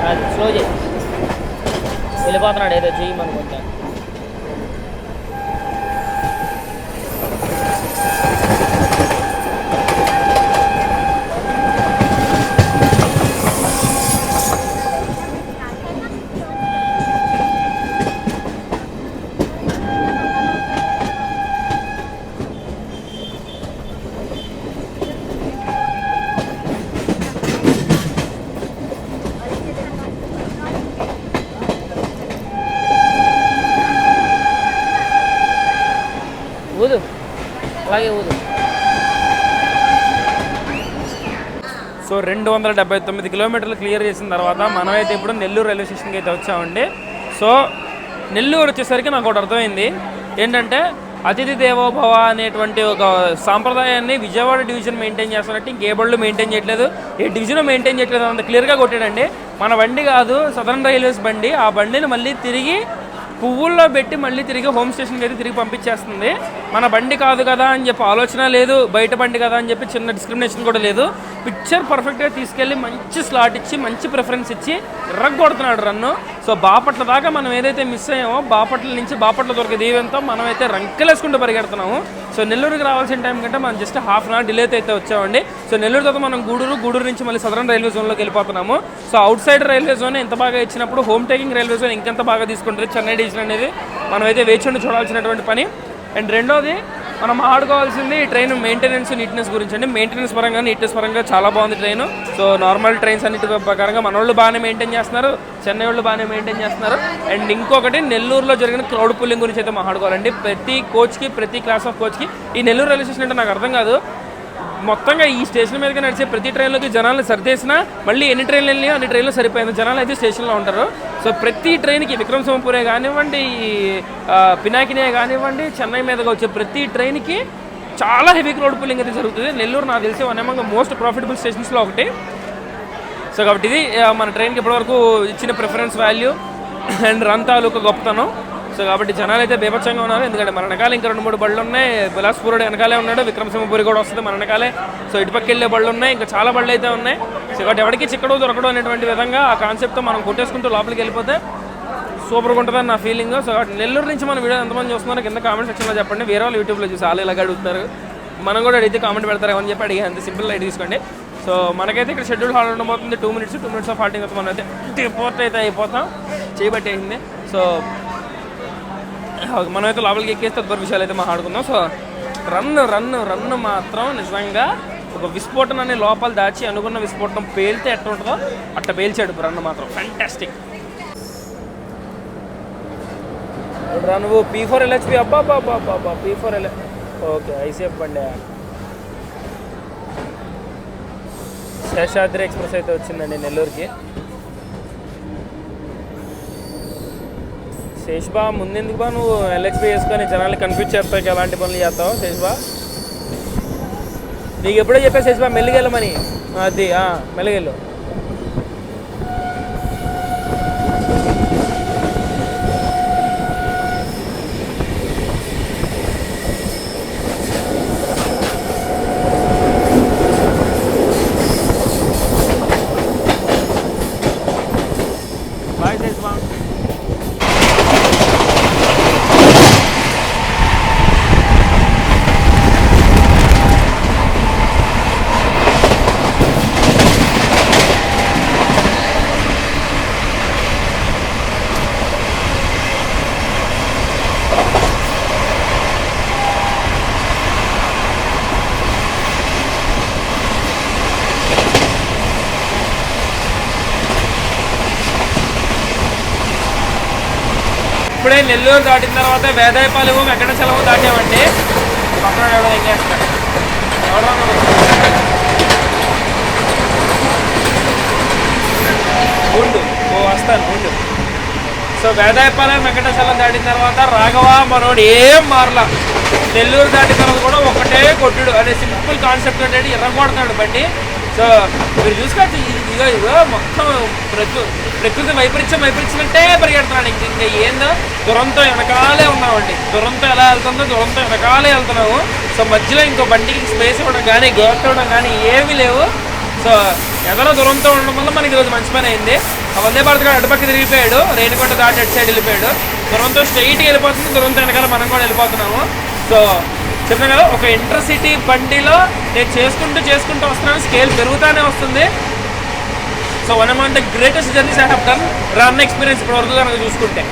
అది స్లో చేయి, వెళ్ళిపోతున్నాడు ఏదో చేయమనుకుంటా. ఊదు, అలాగే ఊదు. సో 279 కిలోమీటర్లు క్లియర్ చేసిన తర్వాత మనమైతే ఇప్పుడు నెల్లూరు రైల్వే స్టేషన్కి అయితే వచ్చామండి. సో నెల్లూరు వచ్చేసరికి నాకు ఒకటి అర్థమైంది ఏంటంటే, అతిథి దేవోభవ అనేటువంటి ఒక సాంప్రదాయాన్ని విజయవాడ డివిజన్ మెయింటైన్ చేస్తున్నట్టు ఇంకే బళ్ళు మెయింటైన్ చేయట్లేదు, ఏ డివిజన్ మెయింటైన్ చేయట్లేదు అంత క్లియర్గా కొట్టాడండి. మన బండి కాదు, సదరన్ రైల్వేస్ బండి. ఆ బండిని మళ్ళీ తిరిగి పువ్వుల్లో పెట్టి మళ్ళీ తిరిగి హోమ్ స్టేషన్కి అయితే తిరిగి పంపించేస్తుంది. మన బండి కాదు కదా అని చెప్పి ఆలోచన లేదు, బయట బండి కదా అని చెప్పి చిన్న డిస్క్రిమినేషన్ కూడా లేదు. పిక్చర్ పర్ఫెక్ట్గా తీసుకెళ్ళి మంచి స్లాట్ ఇచ్చి మంచి ప్రిఫరెన్స్ ఇచ్చి ఎర్రగొడుతున్నాడు రన్ను. సో బాపట్ల దాకా మనం ఏదైతే మిస్ అయ్యామో, బాపట్ల నుంచి బాపట్ల దొరికే దీవెంతో మనం అయితే రంకెలేసుకుంటూ పరిగెడుతున్నాము. సో నెల్లూరుకి రావాల్సిన టైం కంటే మనం జస్ట్ హాఫ్ అన్ అవర్ డిలేతో అయితే వచ్చామండి. సో నెల్లూరు తర్వాత మనం గూడూరు నుంచి మళ్ళీ సదరన్ రైల్వే జోన్లోకి వెళ్ళిపోతున్నాము. So outside railway zone ఎంత బాగా ఇచ్చినప్పుడు హోమ్ టేకింగ్ రైల్వే జోన్ ఇంకెంత బాగా తీసుకుంటుంది చెన్నై డివిజన్ అనేది మనం అయితే వేచి ఉండి చూడాల్సినటువంటి పని. అండ్ రెండోది మనం ఆడుకోవాల్సింది ఈ ట్రైన్ మెయింటెనెన్స్, నీట్నెస్ గురించి అండి. మెయింటెనెన్స్ పరంగా, నీట్నెస్ పరంగా చాలా బాగుంది ట్రైన్. సో నార్మల్ ట్రైన్స్ అన్నిటి ప్రకారంగా మన వాళ్ళు బాగానే మెయింటైన్ చేస్తున్నారు, చెన్నై వాళ్ళు బాగానే మెయింటైన్ చేస్తున్నారు. అండ్ ఇంకొకటి నెల్లూరులో జరిగిన క్రౌడ్ పుల్లింగ్ గురించి అయితే మాట్లాడుకోవాలండి. ప్రతి కోచ్కి, ప్రతి క్లాస్ ఆఫ్ కోచ్కి ఈ నెల్లూరు రైల్వే స్టేషన్ అంటే నాకు అర్థం కాదు. మొత్తంగా ఈ స్టేషన్ మీదకి నడిచే ప్రతి ట్రైన్లోకి జనాలను సరిదేసినా మళ్ళీ ఎన్ని ట్రైన్లు వెళ్ళినా అన్ని ట్రైన్లు సరిపోయింది, జనాలు అయితే స్టేషన్లో ఉంటారు. సో ప్రతి ట్రైన్కి విక్రమ్ సింహపురే కానివ్వండి, పినాకినే కానివ్వండి, చెన్నై మీదగా వచ్చే ప్రతి ట్రైన్కి చాలా హెవీ క్రౌడ్ పుల్లింగ్ అయితే జరుగుతుంది. నెల్లూరు నాకు తెలిసి వన్ అమంగ్ మోస్ట్ ప్రాఫిటబుల్ స్టేషన్స్లో ఒకటి. సో కాబట్టి ఇది మన ట్రైన్కి ఇప్పటివరకు ఇచ్చిన ప్రిఫరెన్స్ వాల్యూ అండ్ రన్ తాలూకా గొప్పతనం. సో కాబట్టి జనాలు అయితే బీభత్సంగా ఉన్నారు, ఎందుకంటే మన వెనకాల ఇంకా 2-3 బళ్ళు ఉన్నాయి. బిలాస్పూర్ వెనకాలే ఉన్నాడు, విక్రమ్ సింహపురి కూడా వస్తుంది మన వెనకాలే. సో ఇటుపక్క వెళ్ళే బళ్ళు ఉన్నాయి, ఇంకా చాలా బళ్ళు అయితే ఉన్నాయి. సో కాబట్టి ఎవరికి చిక్కడు దొరకడం అనేటువంటి విధంగా ఆ కాన్సెప్ట్తో మనం కొట్టేసుకుంటూ లోపలికి వెళ్ళిపోతే సూపర్గా ఉంటుందని నా ఫీలింగ్. సో కాబట్టి నెల్లూరు నుంచి మన వీడియో ఎంతమంది చూస్తున్నారో కింద కామెంట్ సెక్షన్లో చెప్పండి. వేరే వాళ్ళు యూట్యూబ్లో చూసి వాళ్ళు ఇలాగ అడుగుతున్నారు, మనం కూడా అడిగితే కామెంట్ పెడతారు అని చెప్పి అడిగి అంత సింపుల్ లైట్ తీసుకోండి. సో మనకైతే ఇక్కడ షెడ్యూల్ హాల్ ఉండబోతుంది. 2 minutes ఆఫ్ హాల్టింగ్ అయితే మనం అయితే రిపోర్ట్ అయితే అయిపోతాం, చేయబట్టేసింది. సో మనమైతే లోపలికి ఎక్కేస్తే తదుపరి విషయాలు అయితే మాట్లాడుకుందాం. సో రన్ను మాత్రం నిజంగా ఒక విస్ఫోటనాన్ని లోపల దాచి అనుకున్న విస్ఫోటనం పేలితే ఎట్లా ఉంటుందో అట్లా పేల్చాడు రన్ను మాత్రం. ఫ్యాంటాస్టిక్ నువ్వు P4 LHP అబ్బా P4 LHP ఓకే ఐసీఎఫ్ బండి. శేషాద్రి ఎక్స్ప్రెస్ అయితే వచ్చిందండి నెల్లూరుకి. శేష్బా ముందెందుకు బా నువ్వు ఎల్హెచ్పి వేసుకొని జనాలు కన్ఫ్యూజ్ చేస్తావు, ఎలాంటి పనులు చేస్తావు శేష్బా? నీకు ఎప్పుడో చెప్పా శేష్బా మెల్లిగెళ్ళమని, అది మెల్లిగెళ్ళు. బాయ్ శేష్బా. ఇప్పుడే నెల్లూరు దాటిన తర్వాత వేదాయపాలెం వెంకటాచలం దాటామండి. పక్కన ఎవడో ఏం చేస్తాడు, ఎవడో ఉండు వస్తాను ఉండు. సో వేదాయపాలెం వెంకటాచలం దాటిన తర్వాత రాఘవ మనోడు ఏం మారలా. నెల్లూరు దాటిన తర్వాత కూడా ఒకటే కొట్టుడు అనే సింపుల్ కాన్సెప్ట్ అంటే ఎర్రగొడతాడు బండి. సో మీరు చూసుకోవచ్చు, ఇగో మొత్తం ప్రకృతి వైపరీత్యమంటే పరిగెడుతున్నాడు. ఇంకా ఏందో దురంతో వెనకాలే ఉన్నామండి. దురంతో ఎలా వెళ్తుందో దురంతో వెనకాలే వెళ్తున్నాము. సో మధ్యలో ఇంకో బండికి స్పేస్ ఇవ్వడం కానీ గోట్ ఇవ్వడం కానీ ఏమీ లేవు. సో ఎదలో దూరంతో ఉండడం వల్ల మనకి ఈరోజు మంచి పని అయింది. వందే భారత్ గారు అటుపక్క తిరిగిపోయాడు, రేణికొండ దాటి అటు సైడ్ వెళ్ళిపోయాడు. దూరంతో స్ట్రైట్గా వెళ్ళిపోతుంది, దూరంతో వెనకాల మనం కూడా వెళ్ళిపోతున్నాము. సో చెప్పాను కదా, ఒక ఇంటర్సిటీ బండిలో నేను చేసుకుంటూ వస్తున్నాను, స్కేల్ పెరుగుతూనే వస్తుంది. So one among the greatest journeys I have done run experience ఇప్పటివరకు కనుక చూసుకుంటే.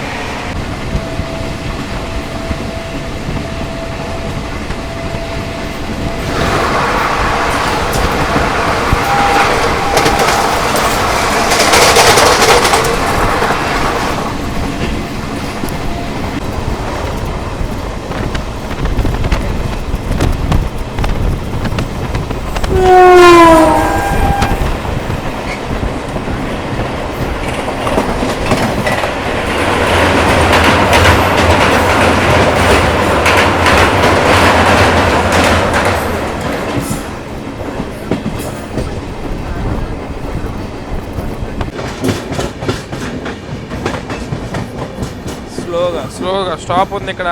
స్లోగా స్టాప్ ఉంది, ఇక్కడ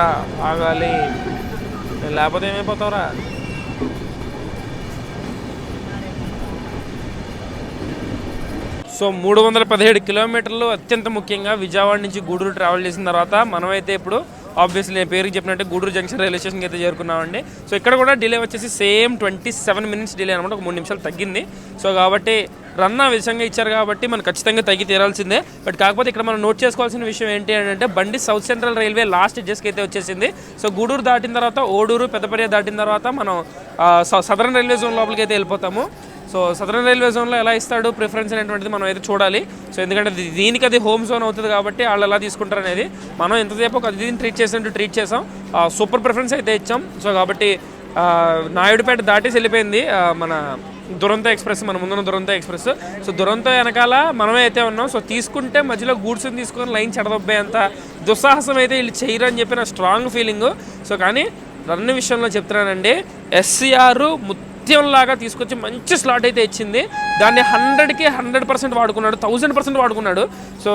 ఆగాలి, లేకపోతే ఏమైపోతావురా. సో 317 కిలోమీటర్లు అత్యంత ముఖ్యంగా విజయవాడ నుంచి గూడూరు ట్రావెల్ చేసిన తర్వాత మనమైతే ఇప్పుడు ఆబ్వియస్లీ నేను పేరుకి చెప్పినట్టు గూడూరు జంక్షన్ రైల్వే స్టేషన్కి అయితే చేరుకున్నామండి. సో ఇక్కడ కూడా డిలే వచ్చేసి సేమ్ 27 మినిట్స్ డిలే అనమాట, ఒక 3 నిమిషాలు తగ్గింది. సో కాబట్టి రన్ ఆ విధంగా ఇచ్చారు కాబట్టి మనం ఖచ్చితంగా తగ్గి తీరాల్సిందే. బట్ కాకపోతే ఇక్కడ మనం నోట్ చేసుకోవాల్సిన విషయం ఏంటి అంటే బండి సౌత్ సెంట్రల్ రైల్వే లాస్ట్ ఎడ్జెస్కి అయితే వచ్చేసింది. సో గూడూరు దాటిన తర్వాత ఓడూరు పెద్దపర్య దాటిన తర్వాత మనం సదరన్ రైల్వే జోన్ లోపలికి అయితే వెళ్ళిపోతాము. సో సదరన్ రైల్వే జోన్లో ఎలా ఇస్తాడు ప్రిఫరెన్స్ అనేటువంటిది మనం అయితే చూడాలి. సో ఎందుకంటే దీనికి అది హోమ్ జోన్ అవుతుంది కాబట్టి వాళ్ళు ఎలా తీసుకుంటారు అనేది మనం ఎంతసేపు ఒక దీన్ని ట్రీట్ చేసాం. సూపర్ ప్రిఫరెన్స్ అయితే ఇచ్చాం. సో కాబట్టి నాయుడుపేట దాటేసి వెళ్ళిపోయింది మన దురంతో ఎక్స్ప్రెస్, మన ముందున్న దురంతో ఎక్స్ప్రెస్. సో దురంతో వెనకాల మనమే అయితే ఉన్నాం. సో తీసుకుంటే మధ్యలో గూడ్స్ని తీసుకొని లైన్ చెడదొబ్బేంత దుస్సాహసం అయితే వీళ్ళు చేయరు అని చెప్పి నా స్ట్రాంగ్ ఫీలింగ్. సో కానీ రన్ విషయంలో చెప్తున్నానండి, ఎస్సీఆర్ లాగా తీసుకొచ్చి మంచి స్లాట్ అయితే ఇచ్చింది. దాన్ని 100కి 100% వాడుకున్నాడు, 1000% వాడుకున్నాడు. సో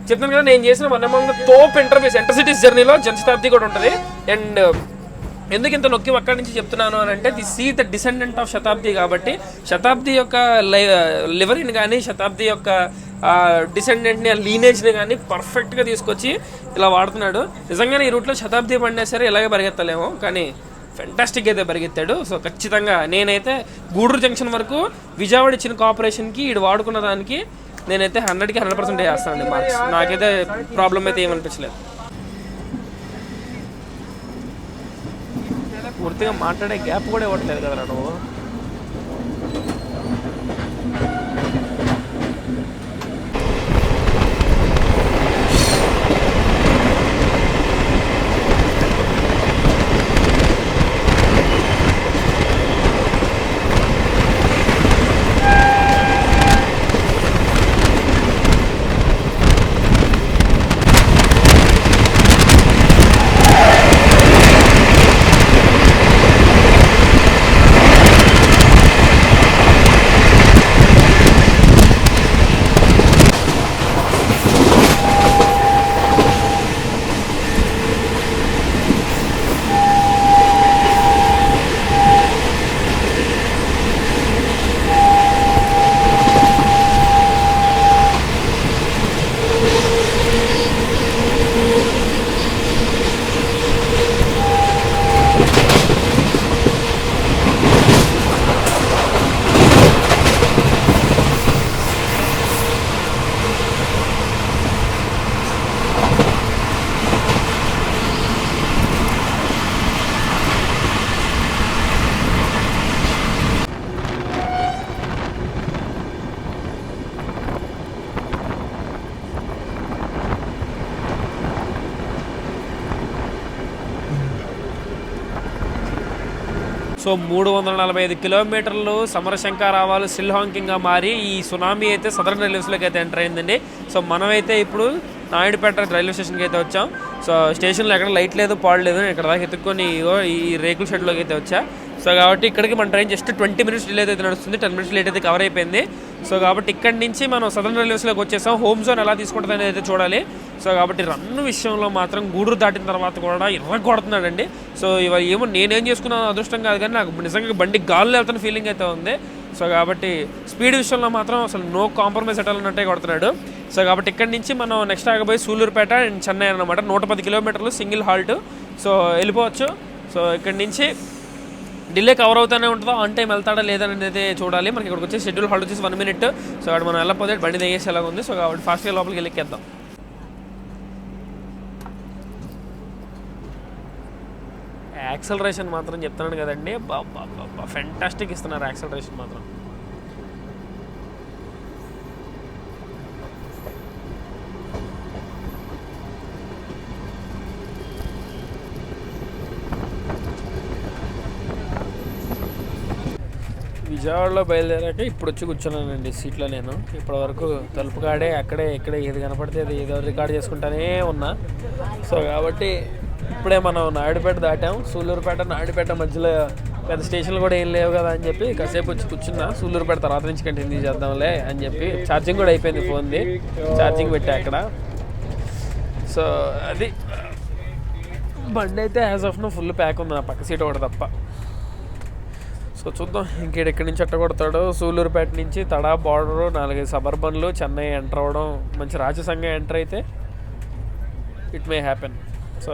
చెప్తాను కదా, నేను చేసిన వన్ అమాంగ్ ద టాప్ ఇంటర్సిటీస్ జర్నీలో జనశతాబ్ది కూడా ఉంటుంది. అండ్ ఎందుకు ఇంత నొక్కి అక్కడి నుంచి చెప్తున్నాను అని అంటే, the see the descendant of Shatabdi కాబట్టి శతాబ్ది యొక్క లివరీని కానీ శతాబ్ది యొక్క డిసెండెంట్ని, ఆ లీనేజ్ని కానీ పర్ఫెక్ట్గా తీసుకొచ్చి ఇలా వాడుతున్నాడు. నిజంగానే ఈ రూట్లో శతాబ్ది బండి సరే ఇలాగే పరిగెత్తలేము, కానీ ఫెంటాస్టిక్ అయితే పరిగెత్తాడు. సో ఖచ్చితంగా నేనైతే గూడూరు జంక్షన్ వరకు విజయవాడ ఇచ్చిన కోఆపరేషన్కి వీడు వాడుకున్న దానికి నేనైతే 100కి 100% వేస్తానండి మార్క్స్. నాకైతే ప్రాబ్లం అయితే ఏమనిపించలేదు. పూర్తిగా మాట్లాడే గ్యాప్ కూడా ఇవ్వట్లేదు కదరా నువ్వు. సో 345 కిలోమీటర్లు సమరశంకారావాలు సిల్హాంకింగ్గా మారి ఈ సునామీ అయితే సదరన్ రైల్వేస్లోకి అయితే ఎంటర్ అయిందండి. సో మనమైతే ఇప్పుడు నాయుడుపేట రైల్వే స్టేషన్కి అయితే వచ్చాం. సో స్టేషన్లో ఎక్కడ లైట్ లేదు, పాడు లేదు. ఇక్కడ దాకా ఎత్తుక్కొని ఈ రేకుల షెడ్లోకి అయితే వచ్చా. సో కాబట్టి ఇక్కడికి మన ట్రైన్ జస్ట్ 20 మినిట్స్ డిలే అయితే నడుస్తుంది, 10 మినిట్స్ లేట్ అయితే కవర్ అయిపోయింది. సో కాబట్టి ఇక్కడి నుంచి మనం సదరన్ రైల్వేస్లోకి వచ్చేసాం. హోమ్ జోన్ ఎలా తీసుకుంటుంది అనేది అయితే చూడాలి. సో కాబట్టి రన్ విషయంలో మాత్రం గూడూరు దాటిన తర్వాత కూడా కొడుతున్నాడండి. సో ఇవాళ ఏమో నేనేం చేసుకున్నాను అదృష్టం కాదు, కానీ నాకు నిజంగా బండి గాల్లో వెళ్తున్న ఫీలింగ్ అయితే ఉంది. సో కాబట్టి స్పీడ్ విషయంలో మాత్రం అసలు నో కాంప్రమైజ్ అట్టాలన్నట్టే కొడుతున్నాడు. సో కాబట్టి ఇక్కడి నుంచి మనం నెక్స్ట్ ఆగబోయి సూళ్ళూరుపేట అండ్ చెన్నై అనమాట. 110 కిలోమీటర్లు సింగిల్ హాల్ట్. సో వెళ్ళిపోవచ్చు. సో ఇక్కడి నుంచి డిలే కవర్ అవుతూనే ఉంటుందో ఆన్ టైం వెళ్తాడా లేదని అయితే చూడాలి. మనకి ఇక్కడికి వచ్చి షెడ్యూల్ హాల్ట్ వచ్చేసి 1 minute. సో అక్కడ మనం వెళ్ళకపోతే బండి దిగేసి ఎలాగ ఉంది. సో కాబట్టి ఫాస్ట్గా లోపలికి వెళ్ళెక్కేద్దాం. యాక్సలరేషన్ మాత్రం చెప్తున్నాను కదండి, బాబా ఫెంటాస్టిక్ ఇస్తున్నారు యాక్సలరేషన్ మాత్రం. విజయవాడలో బయలుదేరాక ఇప్పుడు వచ్చి కూర్చున్నానండి సీట్లో. నేను ఇప్పటివరకు తలుపు కాడే అక్కడే ఇక్కడే ఏది కనపడితే అది ఏదో రికార్డ్ చేసుకుంటానే ఉన్నా. సో కాబట్టి ఇప్పుడే మనం నాయుడుపేట దాటాం. సూళ్ళూరుపేట నాయుడుపేట మధ్యలో పెద్ద స్టేషన్లు కూడా ఏం లేవు కదా అని చెప్పి కాసేపు వచ్చి కూర్చున్నా. సూళ్ళూరుపేట తర్వాత నుంచి కంటిన్యూ చేద్దాంలే అని చెప్పి ఛార్జింగ్ కూడా అయిపోయింది ఫోన్ది, ఛార్జింగ్ పెట్టా అక్కడ. సో అది బండి అయితే as of now full pack ఉంది, నా పక్క సీట్ ఒకటి తప్ప. సో చూద్దాం ఇంకెక్కడి నుంచి కొడతాడో. సూళ్ళూరుపేట నుంచి తడా బార్డరు 4 సబర్బన్లు చెన్నై ఎంటర్ అవ్వడం, మంచి రాజసంఘం ఎంటర్ అయితే ఇట్ మే హ్యాపెన్. సో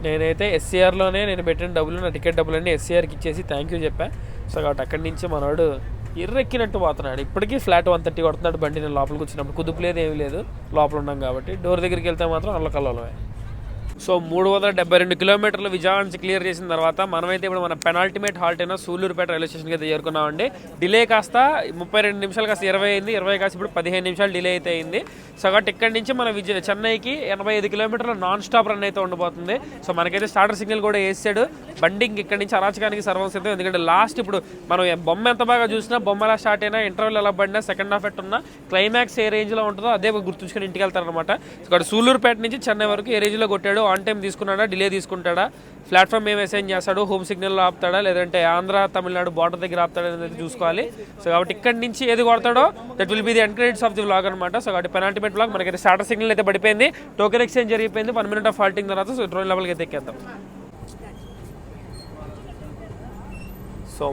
నేనైతే ఎస్సీఆర్లోనే నేను పెట్టిన డబ్బులు, నా టికెట్ డబ్బులన్నీ ఎస్సీఆర్కి ఇచ్చేసి థ్యాంక్ యూ చెప్పా. సో కాబట్టి అక్కడి నుంచి మనవాడు ఎర్రెక్కినట్టు పోతున్నాడు. ఇప్పటికీ ఫ్లాట్ 130 కొడుతున్నాడు బండి. నేను లోపలికి వచ్చినప్పుడు కుదుపు లేదు ఏమీ లేదు, లోపల ఉన్నాం కాబట్టి. డోర్ దగ్గరికి వెళ్తే మాత్రం అల్లకల్లమే. సో 372 కిలోమీటర్లు విజయవాడ నుంచి క్లియర్ చేసిన తర్వాత మనమైతే ఇప్పుడు మన పెనాల్టిమేట్ హాల్ట్ అయినా సూళ్ళూరుపేట రైల్వే స్టేషన్కి అయితే చేరుకున్నామండి. డిలే కాస్త 32 నిమిషాలు కాస్త 20 అయింది, 20 కాస్త ఇప్పుడు 15 నిమిషాలు డిలే అయితే అయింది. సో కాబట్టి ఇక్కడి నుంచి మన చెన్నైకి 85 కిలోమీటర్ల నాన్ స్టాప్ రన్ అయితే ఉండబోతుంది. సో మనకైతే స్టార్టర్ సిగ్నల్ కూడా వేసాడు. బండి ఇక్కడి నుంచి అరాచకానికి సర్వసిద్ధం. ఎందుకంటే లాస్ట్ ఇప్పుడు మనం బొమ్మ ఎంత బాగా చూసినా, బొమ్మలా స్టార్ట్ అయినా, ఇంటర్వెల్ ఎలా పడినా, సెకండ్ హాఫ్ ఎట్టున్నా, క్లైమాక్స్ ఏ రేంజ్లో ఉంటుందో అదే గుర్తుంచుకొని ఇంటికి వెళ్తారనమాట. సో ఇక్కడ సూళ్ళూరుపేట నుంచి చెన్నై వరకు ఏ రేంజ్లో కొట్టాడు, ఆన్ టైం తీసుకున్నాడా, డిలే తీసుకుంటాడా, ప్లాట్ఫామ్ ఏం అసైన్ చేస్తాడు, హోమ్ సిగ్నల్లో ఆపుతాడా, లేదంటే ఆంధ్ర తమిళనాడు బార్డర్ దగ్గర ఆపుతాడా అనేది చూసుకోవాలి. సో కాబట్టి ఇక్కడి నుంచి ఏది కొడతాడో that will be the end credits of the vlog అనమాట. సో కాబట్టి పెనాల్టిమేట్ వ్లాగ్ మనకైతే స్టార్టర్ సిగ్నల్ అయితే పడిపోయింది, టోకెన్ ఎక్స్చేంజ్ జరిగిపోయింది, 1 minute ఆఫ్ హాల్టింగ్ తర్వాత సో ట్రైన్ లెవెల్కి అయితే ఎక్కేద్దాం. సో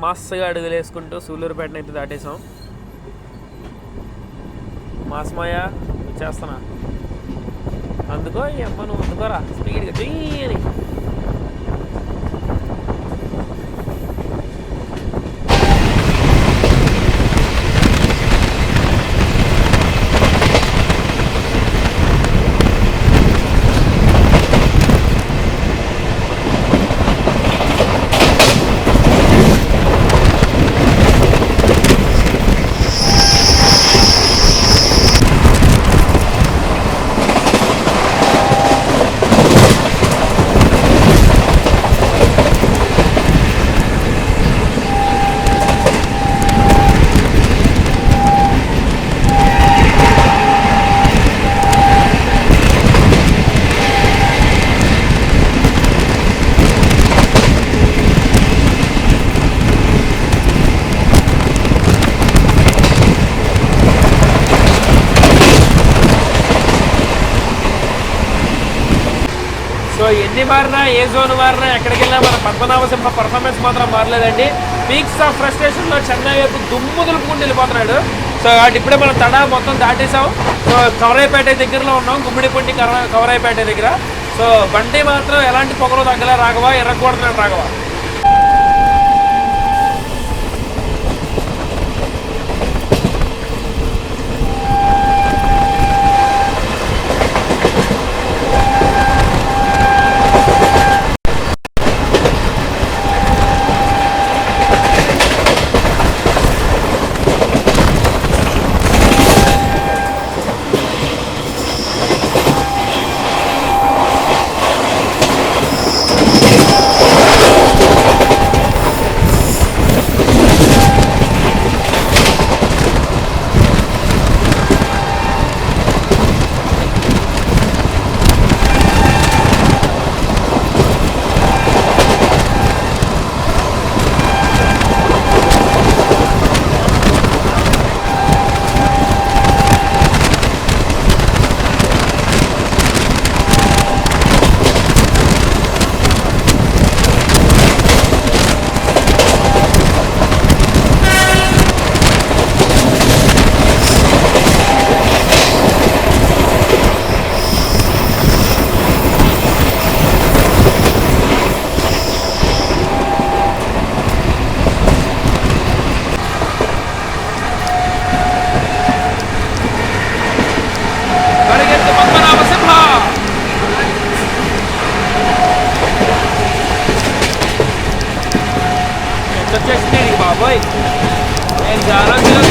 మాస్గా అడుగులు వేసుకుంటూ సూళ్ళూరుపేటను అయితే దాటేసాం. మాస్మాయ చేస్తున్నా అందుకో అమ్మ, నువ్వు అందుకోరా స్పీడ్గా చెయ్యని. సో ఎన్ని మారినా, ఏ జోన్ మారినా, ఎక్కడికి వెళ్ళినా మన పద్మనాభ సింహ పర్ఫార్మెన్స్ మాత్రం మారలేదండి. పీక్స్ ఆఫ్ ఫ్రస్ట్రేషన్లో చెన్నై వైపు దుమ్ము దులుపుకుంటూ వెళ్ళిపోతున్నాడు. సో కాబట్టి ఇప్పుడే మనం తడా మొత్తం దాటేసాం. సో కవరైపేట దగ్గరలో ఉన్నాం, గుమ్మిడిపూడి కవరైపేట దగ్గర. సో బండి మాత్రం ఎలాంటి పొగలు తగ్గలే రాఘవ, ఎర్రకూడదు రాఘవ.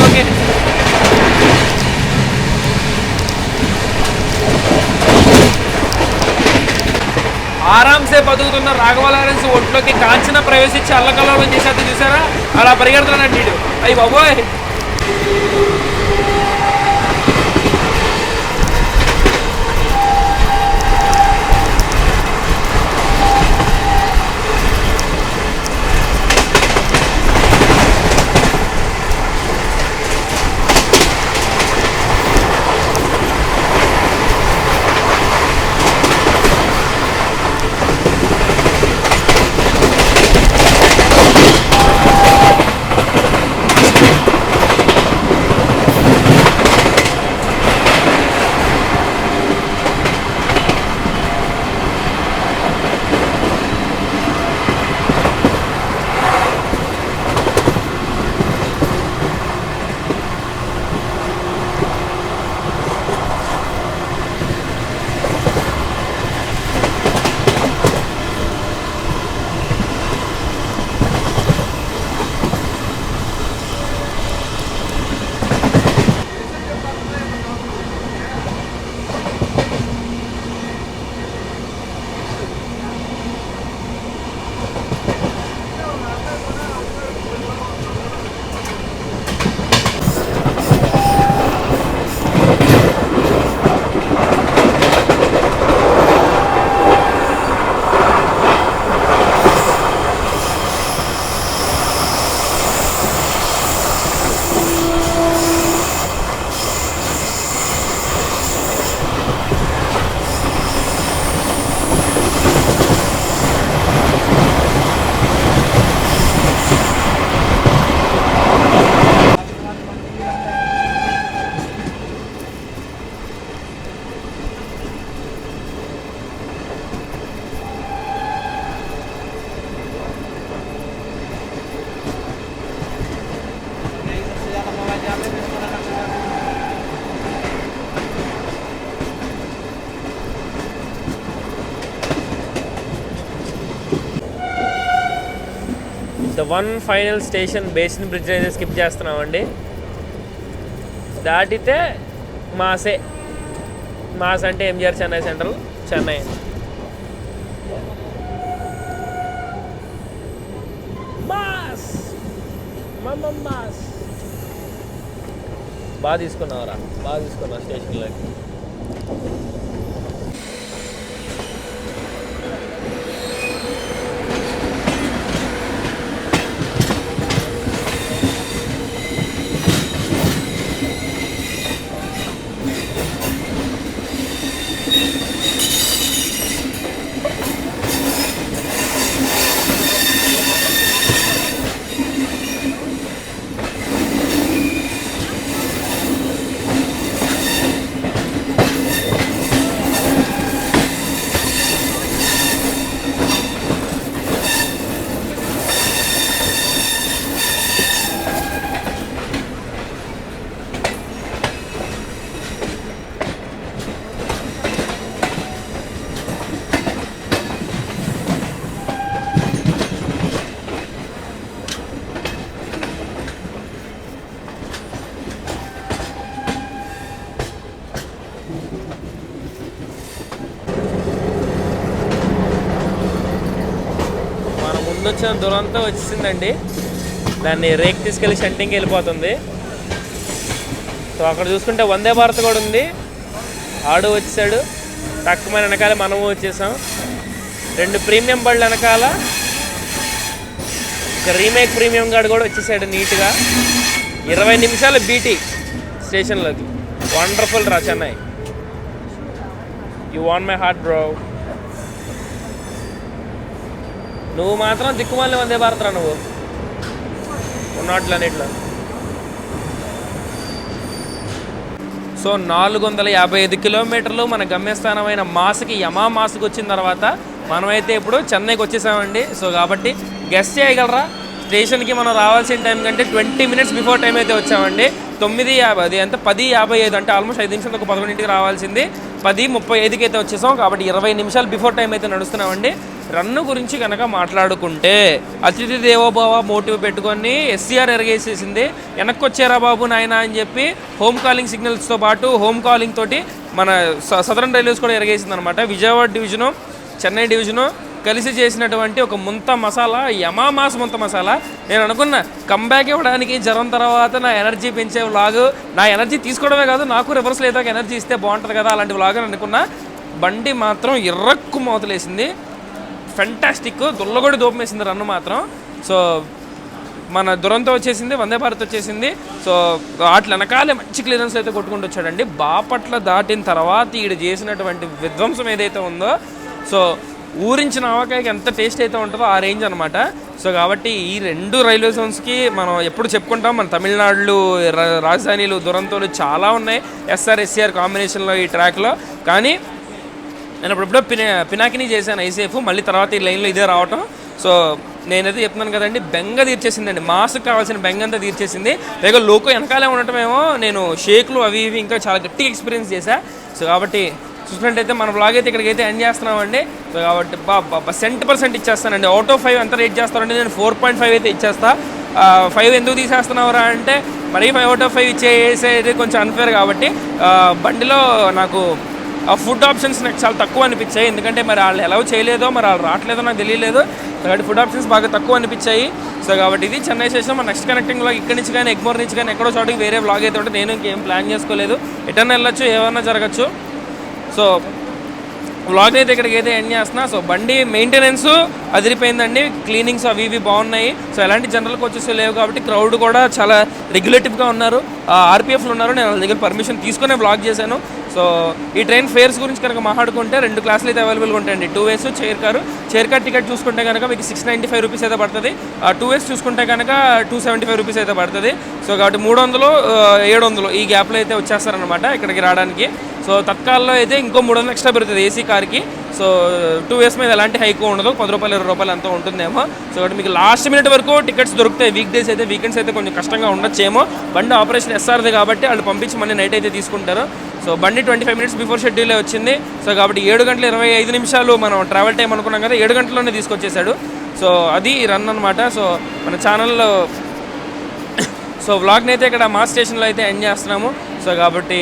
ఓకే. ఆరాం సే బతుకుతున్న రాఘవ లారెన్స్ ఒంట్లోకి కాంచన ప్రవేశించి అల్లకల్లోలం చేసేది చూసారా? అలా పరిగెడుతున్నాడు వీడు. అయ్యి బాబోయ్. The one final station basin bridge అయితే స్కిప్ చేస్తున్నామండి. దాటితే మాసే. మాస్ అంటే MGR Chennai central, Chennai. Mass mass బాగా తీసుకున్నావరా, బాగా తీసుకున్నావు స్టేషన్లోకి. వచ్చిన దురంతా వచ్చేసిందండి. దాన్ని రేక్ తీసుకెళ్ళి షంటింగ్కి వెళ్ళిపోతుంది. సో అక్కడ చూసుకుంటే వందే భారత్ కూడా ఉంది. ఆడు వచ్చాడు, తక్కువ వెనకాల మనము వచ్చేసాం. 2 ప్రీమియం బళ్ళు వెనకాల ఒక రీమేక్ ప్రీమియం గార్డ్ కూడా వచ్చేసాడు నీట్గా. 20 నిమిషాలు బీటీ స్టేషన్లోకి. వండర్ఫుల్ రా Chennai. You want my heart bro. నువ్వు మాత్రం దిక్కుమాలి వందే భారత్ రా నువ్వు ఉన్నట్లన్నిట్లో. సో 455 కిలోమీటర్లు మన గమ్యస్థానమైన మాస్కి, యమా మాస్కి వచ్చిన తర్వాత మనమైతే ఇప్పుడు చెన్నైకి వచ్చేసామండి. సో కాబట్టి గెస్ట్ చేయగలరా, స్టేషన్కి మనం రావాల్సిన టైం కంటే 20 మినిట్స్ బిఫోర్ టైం అయితే వచ్చామండి. 9:50, అది ఎంత 10:55 అంటే ఆల్మోస్ట్ 5 నిమిషాలు, ఒక 11ంటికి రావాల్సింది 10:35కి అయితే వచ్చేసాం. కాబట్టి 20 నిమిషాలు బిఫోర్ టైం అయితే నడుస్తున్నామండి. రన్ను గురించి కనుక మాట్లాడుకుంటే అతిథి దేవోభవ మోటివ్ పెట్టుకొని ఎస్సీఆర్ ఎరగేసేసింది. వెనక్కి వచ్చారా బాబు నాయన అని చెప్పి హోమ్ కాలింగ్ సిగ్నల్స్తో పాటు హోమ్ కాలింగ్ తోటి మన సదరన్ రైల్వేస్ కూడా ఎరగేసింది అనమాట. విజయవాడ డివిజను, చెన్నై డివిజను కలిసి చేసినటువంటి ఒక ముంత మసాలా, యమామాస్ ముంత మసాలా. నేను అనుకున్న కంబ్యాక్ ఇవ్వడానికి జ్వరం తర్వాత నా ఎనర్జీ పెంచే వ్లాగ్, నా ఎనర్జీ తీసుకోవడమే కాదు నాకు రివర్స్ లేదా ఎనర్జీ ఇస్తే బాగుంటుంది కదా అలాంటి వ్లాగ్ అని అనుకున్నా. బండి మాత్రం ఎర్రక్కు మోతలేసింది, ఫెంటాస్టిక్, దుల్లగొడి దూపమేసింది రన్ను మాత్రం. సో మన దురంతో వచ్చేసింది, వందే భారత్ వచ్చేసింది. సో వాటి వెనకాలే మంచి క్లియరెన్స్ అయితే కొట్టుకుంటూ వచ్చాడండి. బాపట్ల దాటిన తర్వాత ఈడు చేసినటువంటి విధ్వంసం ఏదైతే ఉందో, సో ఊరించిన ఆవకాయకి ఎంత టేస్ట్ అయితే ఉంటుందో ఆ రేంజ్ అనమాట. సో కాబట్టి ఈ 2 రైల్వే జోన్స్కి మనం ఎప్పుడు చెప్పుకుంటాం, మన తమిళనాడులో రాజధానిలు దురంతోలు చాలా ఉన్నాయి ఎస్ఆర్ ఎస్సీఆర్ కాంబినేషన్లో ఈ ట్రాక్లో. కానీ నేను అప్పుడెప్పుడో పినాకిని చేశాను ఐసేఫ్, మళ్ళీ తర్వాత ఈ లైన్లో ఇదే రావటం. సో నేనైతే చెప్తున్నాను కదండి, బెంగ తీర్చేసిందండి, మాస్కి కావాల్సిన బెంగ అంతా తీర్చేసింది. పైగా లోకో వెనకాలే ఉండటమేమో నేను షేక్లు అవి ఇవి ఇంకా చాలా గట్టిగా ఎక్స్పీరియన్స్ చేశా. సో కాబట్టి చూసినట్టయితే మన బ్లాగ్ అయితే ఇక్కడికైతే ఎండ్ చేస్తున్నామండి. సో కాబట్టి 100% ఇచ్చేస్తానండి. అవుట్ ఆఫ్ 5 ఎంత రేట్ చేస్తానంటే నేను 4.5 అయితే ఇచ్చేస్తా. 5 ఎందుకు తీసేస్తున్నావురా అంటే మరీ 5 అవుట్ ఆఫ్ 5 ఇచ్చేసేది కొంచెం అన్ఫేర్ కాబట్టి. బండిలో నాకు ఫుడ్ ఆప్షన్స్ నాకు చాలా తక్కువ అనిపించాయి, ఎందుకంటే మరి వాళ్ళు ఎలా చేయలేదో మరి వాళ్ళు రావట్లేదో నాకు తెలియలేదు. కాబట్టి ఫుడ్ ఆప్షన్స్ బాగా తక్కువ అనిపించాయి. సో కాబట్టి ఇది చెన్నై స్టేషన్. మన నెక్స్ట్ కనెక్టింగ్ వ్లాగ్ ఇక్కడి నుంచి కానీ ఎగ్మోర్ నుంచి కానీ ఎక్కడో చోటుకి వేరే వ్లాగ్ అయితే ఉంటే నేను ఇంకేం ప్లాన్ చేసుకోలేదు, ఎటన్నా వెళ్ళొచ్చు ఏమన్నా జరగచ్చు. సో వ్లాగ్ అయితే ఇక్కడికైతే ఎండ్ చేస్తున్నా. సో బండి మెయింటెనెన్స్ అదిరిపోయిందండి, క్లీనింగ్స్ అవి ఇవి బాగున్నాయి. సో ఎలాంటి జనరల్ కోచెస్ లేవు కాబట్టి క్రౌడ్ కూడా చాలా రెగ్యులేటివ్గా ఉన్నారు, ఆర్పిఎఫ్లు ఉన్నారు. నేను వాళ్ళ దగ్గర పర్మిషన్ తీసుకునే వ్లాగ్ చేశాను. సో ఈ ట్రైన్ ఫేర్స్ గురించి కనుక మాట్లాడుకుంటే 2 క్లాసులు అయితే అవైలబుల్గా ఉంటాయండి. 2 ways చైర్ కార్ టికెట్ చూసుకుంటే కనుక మీకు 695 రూపీస్ అయితే పడుతుంది. 2 ways చూసుకుంటే కనుక 275 రూపీస్ అయితే పడుతుంది. సో కాబట్టి 300, 700 ఈ గ్యాప్లో అయితే వచ్చేస్తారనమాట ఇక్కడికి రావడానికి. సో తత్కాల్లో అయితే ఇంకో 300 ఎక్స్ట్రా పెరుగుతుంది ఏసీ కార్కి. సో 2 ways మీద ఎలాంటి హైక్ ఉండదు, 10 రూపాయలు 20 రూపాయలు అంతా ఉంటుందేమో. సో కాబట్టి మీకు లాస్ట్ మినిట్ వరకు టికెట్స్ దొరుకుతాయి. వీక్ డేస్ అయితే, వీకెండ్స్ అయితే కొంచెం కష్టంగా ఉండొచ్చేమో. బండి ఆపరేషన్ ఎస్ఆర్ది కాబట్టి వాళ్ళు పంపించి మళ్ళీ నైట్ అయితే తీసుకుంటారు. సో బండి 25 minutes బిఫోర్ షెడ్యూలే వచ్చింది. సో కాబట్టి 7:25 మనం ట్రావెల్ టైం అనుకున్నాం కదా, 7 గంటల్లోనే తీసుకొచ్చేసాడు. సో అది రన్ అనమాట. సో మన ఛానల్లో సో వ్లాగ్ని అయితే ఇక్కడ మా స్టేషన్లో అయితే ఎండ్ చేస్తున్నాము. సో కాబట్టి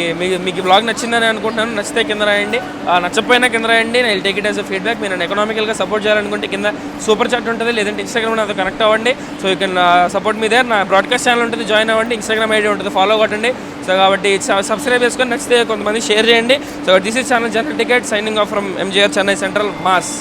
మీకు వ్లాగ్ నచ్చిందని అనుకుంటున్నాను. నచ్చితే కింద రాయండి, నచ్చకపోయినా కింద రాయండి. నేను take it as a feedback. మీరు నన్ను ఎకనామికల్గా సపోర్ట్ చేయాలనుకుంటే కింద సూపర్ చాట్ ఉంటుంది, లేదంటే ఇన్స్టాగ్రామ్ నాతో కనెక్ట్ అవ్వండి. So you can support me there. నా బ్రాడ్కాస్ట్ ఛానల్ ఉంటుంది, జాయిన్ అవ్వండి. ఇన్స్టాగ్రామ్ ఐడి ఉంటుంది, ఫాలో కొట్టండి. సో కాబట్టి సబ్స్క్రైబ్ చేసుకొని నచ్చితే కొంతమంది షేర్ చేయండి. So this is channel general ticket signing off from MGR Chennai Central mass.